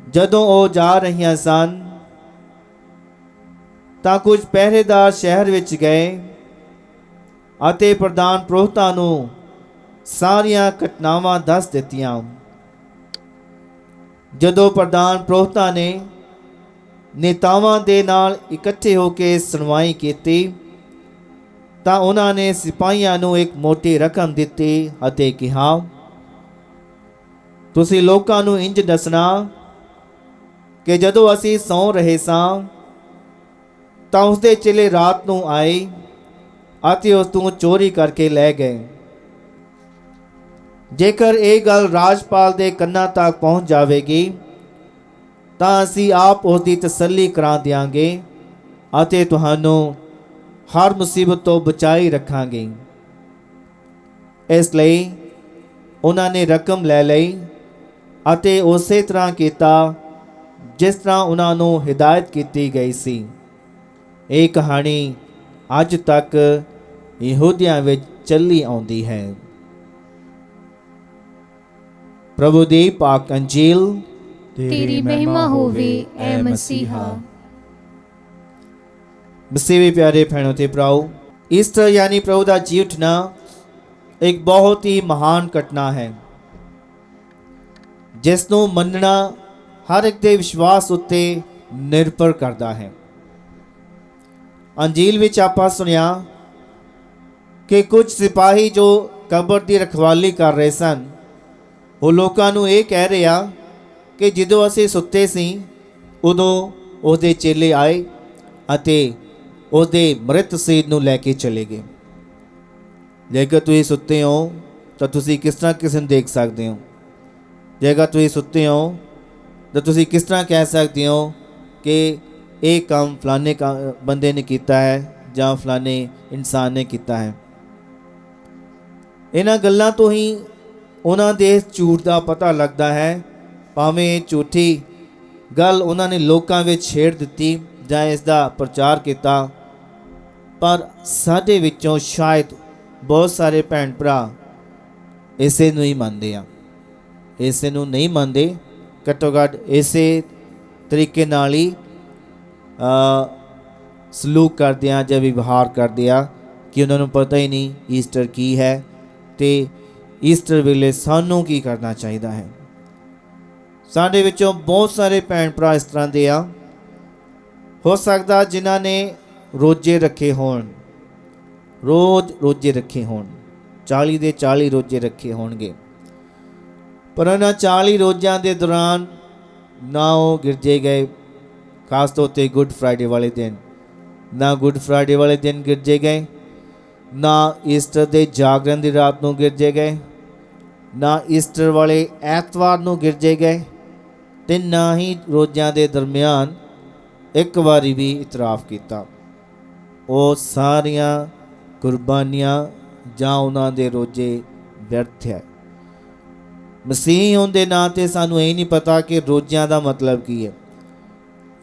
ਜਦੋਂ ਉਹ ਜਾ ਰਹੀਆਂ ਸਨ ਤਾਂ ਕੁਝ ਪਹਿਰੇਦਾਰ ਸ਼ਹਿਰ ਵਿੱਚ ਗਏ ਅਤੇ ਪ੍ਰਧਾਨ ਪੁਰੋਹਿਤਾਂ ਨੂੰ ਸਾਰੀਆਂ ਘਟਨਾਵਾਂ ਦੱਸ ਦਿੱਤੀਆਂ। ਜਦੋਂ ਪ੍ਰਧਾਨ ਪੁਰੋਹਿਤਾਂ ਨੇ ਨੇਤਾਵਾਂ ਦੇ ਨਾਲ ਇਕੱਠੇ ਹੋ ਕੇ ਸੁਣਵਾਈ ਕੀਤੀ ਤਾਂ ਉਹਨਾਂ ਨੇ ਸਿਪਾਹੀਆਂ ਨੂੰ ਇੱਕ ਮੋਟੀ ਰਕਮ ਦਿੱਤੀ ਅਤੇ ਕਿਹਾ, ਤੁਸੀਂ ਲੋਕਾਂ ਨੂੰ ਇੰਜ ਦੱਸਣਾ ਕਿ ਜਦੋਂ ਅਸੀਂ ਸੌਂ ਰਹੇ ਸਾਂ ਤਾਂ ਉਸਦੇ ਚੇਲੇ ਰਾਤ ਨੂੰ ਆਏ ਅਤੇ ਉਸ ਤੋਂ ਚੋਰੀ ਕਰਕੇ ਲੈ ਗਏ। ਜੇਕਰ ਇਹ ਗੱਲ ਰਾਜਪਾਲ ਦੇ ਕੰਨਾਂ ਤੱਕ ਪਹੁੰਚ ਜਾਵੇਗੀ ਤਾਂ ਅਸੀਂ ਆਪ ਉਸ ਦੀ ਤਸੱਲੀ ਕਰਾ ਦਿਆਂਗੇ ਅਤੇ ਤੁਹਾਨੂੰ ਹਰ ਮੁਸੀਬਤ ਤੋਂ ਬਚਾਈ ਰੱਖਾਂਗੇ। ਇਸ ਲਈ ਉਹਨਾਂ ਨੇ ਰਕਮ ਲੈ ਲਈ ਅਤੇ ਉਸੇ ਤਰ੍ਹਾਂ ਕੀਤਾ ਜਿਸ ਤਰ੍ਹਾਂ ਉਹਨਾਂ ਨੂੰ ਹਿਦਾਇਤ ਕੀਤੀ ਗਈ ਸੀ। ਇਹ ਕਹਾਣੀ ਅੱਜ ਤੱਕ ਯਹੂਦੀਆਂ ਵਿੱਚ ਚੱਲੀ ਆਉਂਦੀ ਹੈ। ਪ੍ਰਭੂ ਦੀ ਪਾਕ ਅੰਜੀਲ। ਤੇਰੀ ਮਹਿਮਾ ਹੋਵੇ ਐ ਮਸੀਹਾ। मसीह में प्यारे भैनों ते भराओ, ईस्टर यानी प्रभु का जी उठना एक बहुत ही महान घटना है जिसनों मनना हर एक दे विश्वास उत्ते निर्भर करता है। अंजील विच आपां सुनिया कि कुछ सिपाही जो कबर की रखवाली कर रहे सन, वो लोगों नूं ये कह रहे आ कि जदों असीं सुत्ते सी उदों उसदे चेले आए अते उसदे मृत शरीर नूं लैके चले गए। जेकर तुसीं सुत्ते हो तो तुसीं किस तरह किसी नूं देख सकते हो? जेकर तुसीं सुत्ते हो तो तुसीं किस तरह कह सकते हो कि ये काम फलाने का बंदे ने किया है जां फलाने इंसान ने किया है? इन्हां गल्लां तो ही उन्हां दे झूठ का पता लगता है। भावें झूठी गल उन्होंने लोगों में छेड़ दी जां इसका प्रचार किया, पर साडे विचों शायद बहुत सारे भैन भरा इसे नूं ही मनते हैं, इसे नूं नहीं मनते। घट्टो घट इसे तरीके नाल ही सलूक करते हैं जां व्यवहार करते हैं कि उन्होंने पता ही नहीं ईस्टर की है तो ईस्टर वेले सानू की करना चाहिए है। साडे विचों बहुत सारे भैन भरा इस तरह के आ, हो सकता जिन्हां ने रोजे रखे होण, रोज़ रोजे रखे होण, 40 ਦੇ 40 रोजे रखे होणगे, पर उन्हां 40 रोज़िਆਂ ਦੇ दौरान ना वो गिरजे गए। खास तौर पर गुड फ्राइडे वाले दिन ना गुड फ्राइडे वाले दिन गिरजे गए ਨਾ ਈਸਟਰ ਦੇ ਜਾਗਰਣ ਦੀ ਰਾਤ ਨੂੰ ਗਿਰਜੇ ਗਏ, ਨਾ ਈਸਟਰ ਵਾਲੇ ਐਤਵਾਰ ਨੂੰ ਗਿਰਜੇ ਗਏ, ਤੇ ਨਾ ਹੀ ਰੋਜ਼ਾਂ ਦੇ ਦਰਮਿਆਨ ਇੱਕ ਵਾਰੀ ਵੀ ਇਤਰਾਫ ਕੀਤਾ। ਉਹ ਸਾਰੀਆਂ ਕੁਰਬਾਨੀਆਂ ਜਾਂ ਉਹਨਾਂ ਦੇ ਰੋਜ਼ੇ ਵਿਅਰਥ ਹੈ। ਮਸੀਹ ਹੋਣ ਦੇ ਨਾਂ 'ਤੇ ਸਾਨੂੰ ਇਹ ਨਹੀਂ ਪਤਾ ਕਿ ਰੋਜ਼ਿਆਂ ਦਾ ਮਤਲਬ ਕੀ ਹੈ।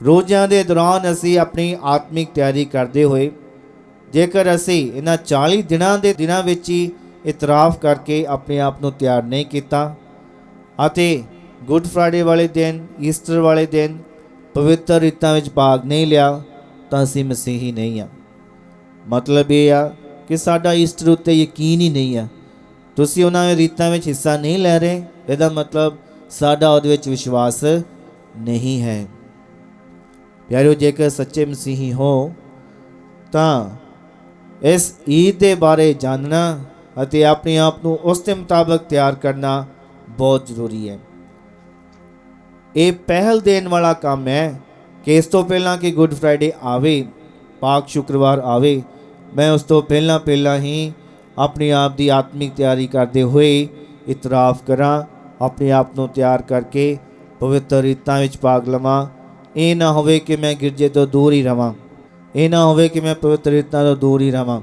ਰੋਜ਼ਿਆਂ ਦੇ ਦੌਰਾਨ ਅਸੀਂ ਆਪਣੀ ਆਤਮਿਕ ਤਿਆਰੀ ਕਰਦੇ ਹੋਏ ਜੇਕਰ ਅਸੀਂ ਇਹਨਾਂ 40 ਦਿਨਾਂ ਵਿੱਚ ਹੀ ਇਤਰਾਫ ਕਰਕੇ ਆਪਣੇ ਆਪ ਨੂੰ ਤਿਆਰ ਨਹੀਂ ਕੀਤਾ ਅਤੇ ਗੁੱਡ ਫਰਾਈਡੇ ਵਾਲੇ ਦਿਨ, ਈਸਟਰ ਵਾਲੇ ਦਿਨ ਪਵਿੱਤਰ ਰੀਤਾਂ ਵਿੱਚ ਭਾਗ ਨਹੀਂ ਲਿਆ, ਤਾਂ ਅਸੀਂ ਮਸੀਹੀ ਨਹੀਂ ਹਾਂ। ਮਤਲਬ ਇਹ ਆ ਕਿ ਸਾਡਾ ਈਸਟਰ ਉੱਤੇ ਯਕੀਨ ਹੀ ਨਹੀਂ ਆ। ਤੁਸੀਂ ਉਹਨਾਂ ਰੀਤਾਂ ਵਿੱਚ ਹਿੱਸਾ ਨਹੀਂ ਲੈ ਰਹੇ, ਇਹਦਾ ਮਤਲਬ ਸਾਡਾ ਉਹਦੇ ਵਿੱਚ ਵਿਸ਼ਵਾਸ ਨਹੀਂ ਹੈ। ਪਿਆਰਿਓ, ਜੇਕਰ ਸੱਚੇ ਮਸੀਹੀ ਹੋ ਤਾਂ ਇਸ ਈਦ ਦੇ ਬਾਰੇ ਜਾਣਨਾ ਅਤੇ ਆਪਣੇ ਆਪ ਨੂੰ ਉਸ ਦੇ ਮੁਤਾਬਕ ਤਿਆਰ ਕਰਨਾ ਬਹੁਤ ਜ਼ਰੂਰੀ ਹੈ। ਇਹ ਪਹਿਲ ਦੇਣ ਵਾਲਾ ਕੰਮ ਹੈ ਕਿ ਇਸ ਤੋਂ ਪਹਿਲਾਂ ਕਿ ਗੁੱਡ ਫਰਾਈਡੇ ਆਵੇ, ਪਾਕ ਸ਼ੁੱਕਰਵਾਰ ਆਵੇ, ਮੈਂ ਉਸ ਤੋਂ ਪਹਿਲਾਂ ਹੀ ਆਪਣੇ ਆਪ ਦੀ ਆਤਮਿਕ ਤਿਆਰੀ ਕਰਦੇ ਹੋਏ ਇਤਰਾਫ ਕਰਾਂ, ਆਪਣੇ ਆਪ ਨੂੰ ਤਿਆਰ ਕਰਕੇ ਪਵਿੱਤਰ ਰੀਤਾਂ ਵਿੱਚ ਭਾਗ ਲਵਾਂ। ਇਹ ਨਾ ਹੋਵੇ ਕਿ ਮੈਂ ਗਿਰਜੇ ਤੋਂ ਦੂਰ ਹੀ ਰਵਾਂ, ਇਹ ਨਾ ਹੋਵੇ ਕਿ ਮੈਂ ਪਵਿੱਤਰ ਰੀਤਾਂ ਤੋਂ ਦੂਰ ਹੀ ਰਵਾਂ,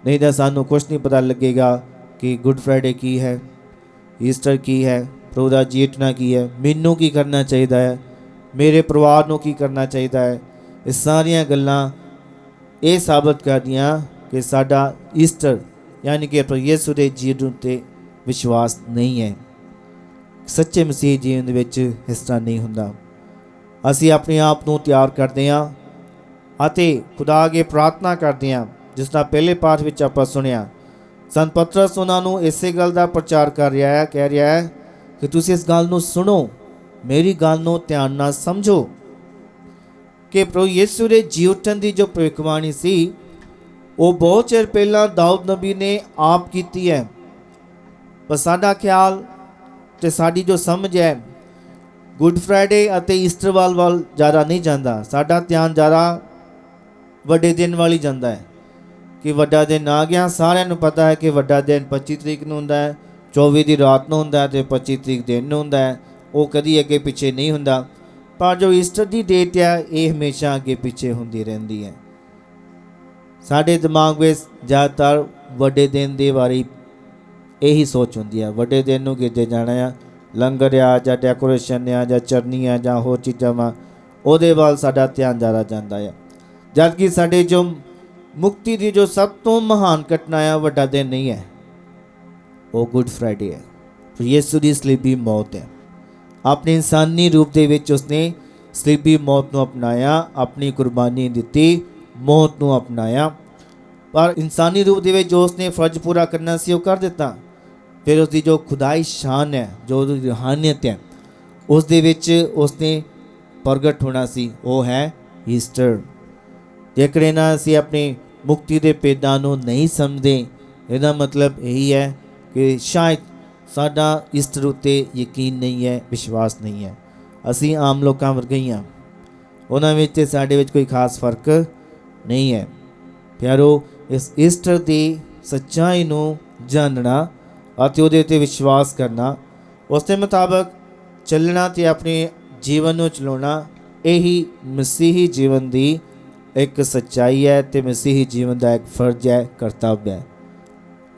ਨਹੀਂ ਤਾਂ ਸਾਨੂੰ ਕੁਛ ਨਹੀਂ ਪਤਾ ਲੱਗੇਗਾ ਕਿ ਗੁੱਡ ਫਰਾਈਡੇ ਕੀ ਹੈ, ਈਸਟਰ ਕੀ ਹੈ, ਪ੍ਰਭੂ ਦਾ ਜੀ ਉਠਣਾ ਕੀ ਹੈ, ਮੈਨੂੰ ਕੀ ਕਰਨਾ ਚਾਹੀਦਾ ਹੈ, ਮੇਰੇ ਪਰਿਵਾਰ ਨੂੰ ਕੀ ਕਰਨਾ ਚਾਹੀਦਾ ਹੈ। ਇਹ ਸਾਰੀਆਂ ਗੱਲਾਂ ਇਹ ਸਾਬਤ ਕਰਦੀਆਂ ਕਿ ਸਾਡਾ ਈਸਟਰ ਯਾਨੀ ਕਿ ਪ੍ਰਭੂ ਯਿਸੂ ਦੇ ਜੀਵਨ ਉੱਤੇ ਵਿਸ਼ਵਾਸ ਨਹੀਂ ਹੈ। ਸੱਚੇ ਮਸੀਹ ਜੀਵਨ ਦੇ ਵਿੱਚ ਇਸ ਤਰ੍ਹਾਂ ਨਹੀਂ ਹੁੰਦਾ। ਅਸੀਂ ਆਪਣੇ ਆਪ ਨੂੰ ਤਿਆਰ ਕਰਦੇ ਹਾਂ ਅਤੇ ਖੁਦਾ ਅੱਗੇ ਪ੍ਰਾਰਥਨਾ ਕਰਦੇ ਹਾਂ, ਜਿਸ ਤਰ੍ਹਾਂ ਪਹਿਲੇ ਪਾਠ ਵਿੱਚ ਆਪਾਂ ਸੁਣਿਆ। ਸੰਤ ਪਤਰਸ ਉਹਨਾਂ ਨੂੰ ਇਸੇ ਗੱਲ ਦਾ ਪ੍ਰਚਾਰ ਕਰ ਰਿਹਾ ਹੈ, ਕਹਿ ਰਿਹਾ ਹੈ ਕਿ ਤੁਸੀਂ ਇਸ ਗੱਲ ਨੂੰ ਸੁਣੋ, ਮੇਰੀ ਗੱਲ ਨੂੰ ਧਿਆਨ ਨਾਲ ਸਮਝੋ ਕਿ ਪ੍ਰਭੂ ਯਿਸੂ ਦੇ ਜੀ ਉੱਠਣ ਦੀ ਜੋ ਭਵਿੱਖਬਾਣੀ ਸੀ ਉਹ ਬਹੁਤ ਚਿਰ ਪਹਿਲਾਂ ਦਾਊਦ ਨਬੀ ਨੇ ਆਪ ਕੀਤੀ ਹੈ। ਪਰ ਸਾਡਾ ਖਿਆਲ ਤੇ ਸਾਡੀ ਜੋ ਸਮਝ ਹੈ ਗੁੱਡ ਫਰਾਈਡੇ ਅਤੇ ਈਸਟਰ ਵੱਲ ਜ਼ਿਆਦਾ ਨਹੀਂ ਜਾਂਦਾ। ਸਾਡਾ ਧਿਆਨ ਜ਼ਿਆਦਾ ਵੱਡੇ ਦਿਨ ਵੱਲ ਹੀ ਜਾਂਦਾ ਹੈ ਕਿ ਵੱਡਾ ਦਿਨ ਆ ਗਿਆ। ਸਾਰਿਆਂ ਨੂੰ ਪਤਾ ਹੈ ਕਿ ਵੱਡਾ ਦਿਨ 25 ਤਰੀਕ ਨੂੰ ਹੁੰਦਾ ਹੈ, 24 ਦੀ ਰਾਤ ਨੂੰ ਹੁੰਦਾ ਹੈ ਅਤੇ 25 ਤਰੀਕ ਦਿਨ ਨੂੰ ਹੁੰਦਾ ਹੈ। ਉਹ ਕਦੀ ਅੱਗੇ ਪਿੱਛੇ ਨਹੀਂ ਹੁੰਦਾ। ਪਰ ਜੋ ਈਸਟਰ ਦੀ ਡੇਟ ਹੈ ਇਹ ਹਮੇਸ਼ਾ ਅੱਗੇ ਪਿੱਛੇ ਹੁੰਦੀ ਰਹਿੰਦੀ ਹੈ। ਸਾਡੇ ਦਿਮਾਗ ਵਿੱਚ ਜ਼ਿਆਦਾਤਰ ਵੱਡੇ ਦਿਨ ਦੇ ਬਾਰੇ ਇਹੀ ਸੋਚ ਹੁੰਦੀ ਹੈ। ਵੱਡੇ ਦਿਨ ਨੂੰ ਗਿਰਜੇ ਜਾਣਾ ਆ, ਲੰਗਰ ਆ ਜਾਂ ਡੈਕੋਰੇਸ਼ਨ ਆ ਜਾਂ ਚਰਨੀ ਆ ਜਾਂ ਹੋਰ ਚੀਜ਼ਾਂ ਵਾ, ਉਹਦੇ ਵੱਲ ਸਾਡਾ ਧਿਆਨ ਜ਼ਿਆਦਾ ਜਾਂਦਾ ਆ। ਜਦ ਕਿ ਸਾਡੇ ਜੋ ਮੁਕਤੀ ਦੀ ਜੋ ਸਭ ਤੋਂ ਮਹਾਨ ਘਟਨਾ ਆ, ਵੱਡਾ ਦਿਨ ਨਹੀਂ ਹੈ, ਉਹ ਗੁੱਡ ਫਰਾਈਡੇ ਹੈ। ਯਿਸੂ ਦੀ ਸਲੀਬੀ ਮੌਤ ਹੈ। ਆਪਣੇ ਇਨਸਾਨੀ ਰੂਪ ਦੇ ਵਿੱਚ ਉਸਨੇ ਸਲੀਬੀ ਮੌਤ ਨੂੰ ਅਪਣਾਇਆ, ਆਪਣੀ ਕੁਰਬਾਨੀ ਦਿੱਤੀ, ਮੌਤ ਨੂੰ ਅਪਣਾਇਆ। ਪਰ ਇਨਸਾਨੀ ਰੂਪ ਦੇ ਵਿੱਚ ਜੋ ਉਸਨੇ ਫਰਜ਼ ਪੂਰਾ ਕਰਨਾ ਸੀ ਉਹ ਕਰ ਦਿੱਤਾ। ਫਿਰ ਉਸਦੀ ਜੋ ਖੁਦਾਈ ਸ਼ਾਨ ਹੈ, ਜੋ ਉਹਦੀ ਰੂਹਾਨੀਅਤ ਹੈ, ਉਸ ਦੇ ਵਿੱਚ ਉਸਨੇ ਪ੍ਰਗਟ ਹੋਣਾ ਸੀ, ਉਹ ਹੈ ਈਸਟਰ। ਜੇਕਰ ਇਹਨਾਂ ਅਸੀਂ ਆਪਣੀ ਮੁਕਤੀ ਦੇ ਭੇਦਾਂ ਨੂੰ ਨਹੀਂ ਸਮਝਦੇ, ਇਹਦਾ ਮਤਲਬ ਇਹੀ ਹੈ ਕਿ ਸ਼ਾਇਦ ਸਾਡਾ ਈਸਟਰ ਉੱਤੇ ਯਕੀਨ ਨਹੀਂ ਹੈ, ਵਿਸ਼ਵਾਸ ਨਹੀਂ ਹੈ। ਅਸੀਂ ਆਮ ਲੋਕਾਂ ਵਰਗੇ ਹੀ ਹਾਂ, ਉਹਨਾਂ ਵਿੱਚ ਤੇ ਸਾਡੇ ਵਿੱਚ ਕੋਈ ਖਾਸ ਫਰਕ ਨਹੀਂ ਹੈ। ਪਿਆਰੋ, ਇਸ ਈਸਟਰ ਦੀ ਸੱਚਾਈ ਨੂੰ ਜਾਣਨਾ ਅਤੇ ਉਹਦੇ ਉੱਤੇ ਵਿਸ਼ਵਾਸ ਕਰਨਾ, ਉਸ ਦੇ ਮੁਤਾਬਕ ਚੱਲਣਾ ਅਤੇ ਆਪਣੇ ਜੀਵਨ ਨੂੰ ਚਲਾਉਣਾ, ਇਹੀ ਮਸੀਹੀ ਜੀਵਨ ਦੀ ਇੱਕ ਸੱਚਾਈ ਹੈ ਅਤੇ ਮਸੀਹੀ ਜੀਵਨ ਦਾ ਇੱਕ ਫਰਜ਼ ਹੈ, ਕਰਤੱਵ ਹੈ।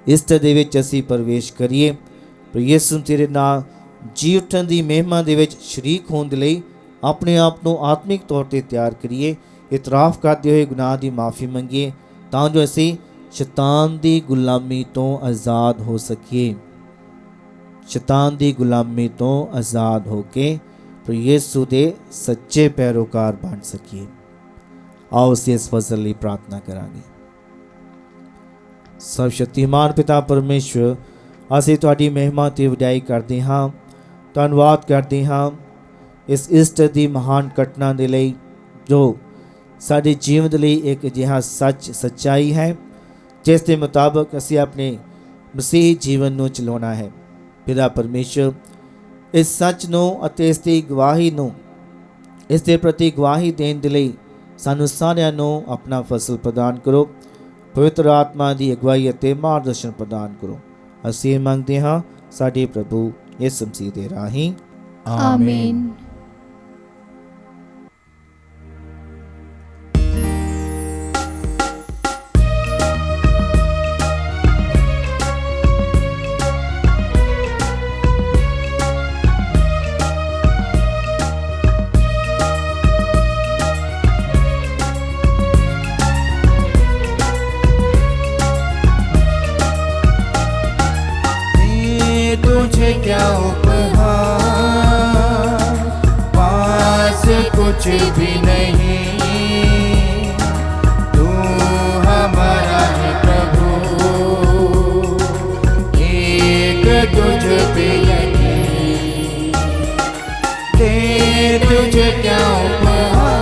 ਈਸਟਰ ਦੇ ਵਿੱਚ ਅਸੀਂ ਪ੍ਰਵੇਸ਼ ਕਰੀਏ, ਪਰ ਯਿਸੂ ਤੇਰੇ ਨਾਲ ਜੀ ਉੱਠਣ ਦੀ ਮਹਿਮਾ ਦੇ ਵਿੱਚ ਸ਼ਰੀਕ ਹੋਣ ਦੇ ਲਈ ਆਪਣੇ ਆਪ ਨੂੰ ਆਤਮਿਕ ਤੌਰ 'ਤੇ ਤਿਆਰ ਕਰੀਏ। ਇਤਰਾਫ ਕਰਦੇ ਹੋਏ ਗੁਨਾਹ ਦੀ ਮਾਫੀ ਮੰਗੀਏ ਤਾਂ ਜੋ ਅਸੀਂ ਸ਼ੈਤਾਨ ਦੀ ਗੁਲਾਮੀ ਤੋਂ ਆਜ਼ਾਦ ਹੋ ਸਕੀਏ, ਸ਼ੈਤਾਨ ਦੀ ਗੁਲਾਮੀ ਤੋਂ ਆਜ਼ਾਦ ਹੋ ਕੇ ਪ੍ਰਭੂ ਯਿਸੂ ਦੇ ਸੱਚੇ ਪੈਰੋਕਾਰ ਬਣ ਸਕੀਏ। ਆਓ ਅਸੀਂ ਇਸ ਫਜ਼ਲ ਲਈ ਪ੍ਰਾਰਥਨਾ ਕਰਾਂਗੇ। ਸਰਵਸ਼ਕਤੀਮਾਨ ਪਿਤਾ ਪਰਮੇਸ਼ਵਰ, ਅਸੀਂ ਤੁਹਾਡੀ ਮਹਿਮਾ ਤੇ ਵਡਿਆਈ ਕਰਦੇ ਹਾਂ, ਧੰਨਵਾਦ ਕਰਦੇ ਹਾਂ ਇਸ ਈਸਟਰ ਦੀ ਮਹਾਨ ਘਟਨਾ ਦੇ ਲਈ, ਜੋ ਸਾਡੇ ਜੀਵਨ ਦੇ ਲਈ ਇੱਕ ਅਜਿਹਾ ਸੱਚਾਈ ਹੈ ਜਿਸ ਦੇ ਮੁਤਾਬਕ ਅਸੀਂ ਆਪਣੇ ਮਸੀਹੀ ਜੀਵਨ ਨੂੰ ਚਲਾਉਣਾ ਹੈ। ਪਿਤਾ ਪਰਮੇਸ਼ਵਰ, ਇਸ ਸੱਚ ਨੂੰ ਅਤੇ ਇਸ ਦੀ ਗਵਾਹੀ ਨੂੰ, ਇਸ ਦੇ ਪ੍ਰਤੀ ਗਵਾਹੀ ਦੇਣ ਦੇ ਲਈ ਸਾਨੂੰ ਸਾਰਿਆਂ ਨੂੰ ਆਪਣਾ ਫਜ਼ਲ ਪ੍ਰਦਾਨ ਕਰੋ। ਪਵਿੱਤਰ ਆਤਮਾ ਦੀ ਅਗਵਾਈ ਅਤੇ ਮਾਰਗਦਰਸ਼ਨ ਪ੍ਰਦਾਨ ਕਰੋ। ਅਸੀਂ ਮੰਗਦੇ ਹਾਂ ਸਾਡੇ ਪ੍ਰਭੂ ਯਿਸੂ ਮਸੀਹ ਦੇ ਰਾਹੀਂ। ਆਮੀਨ। तुझे क्या उपहार, पास कुछ भी नहीं, तू हमारा है प्रभु, एक तुझ पे यकीन। दे तुझे क्या उपहार,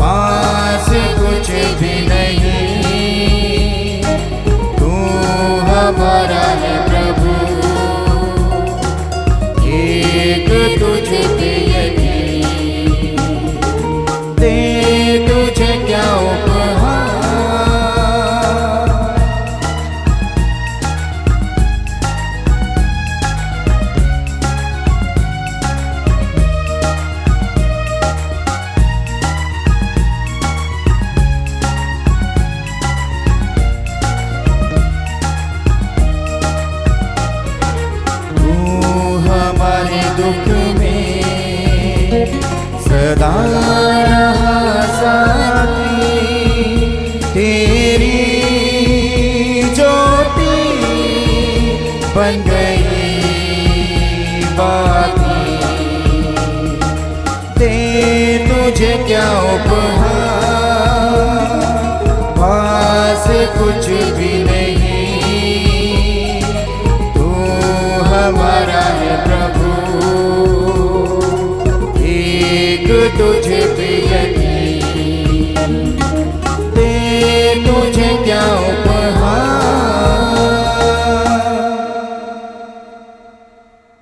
पास कुछ भी नहीं, तू हमारा है प्रभु, एक तुझ पे यकीन। दे तुझे क्या उपहार। तू हमारे दुख में सदा रहा साथी, तेरी ज्योति बन गई बाती। दे तुझे क्या उपहार, पास कुछ भी नहीं, तू हमारा है प्रभु, एक तुझे पे यकीन। दे तुझे क्या उपहार।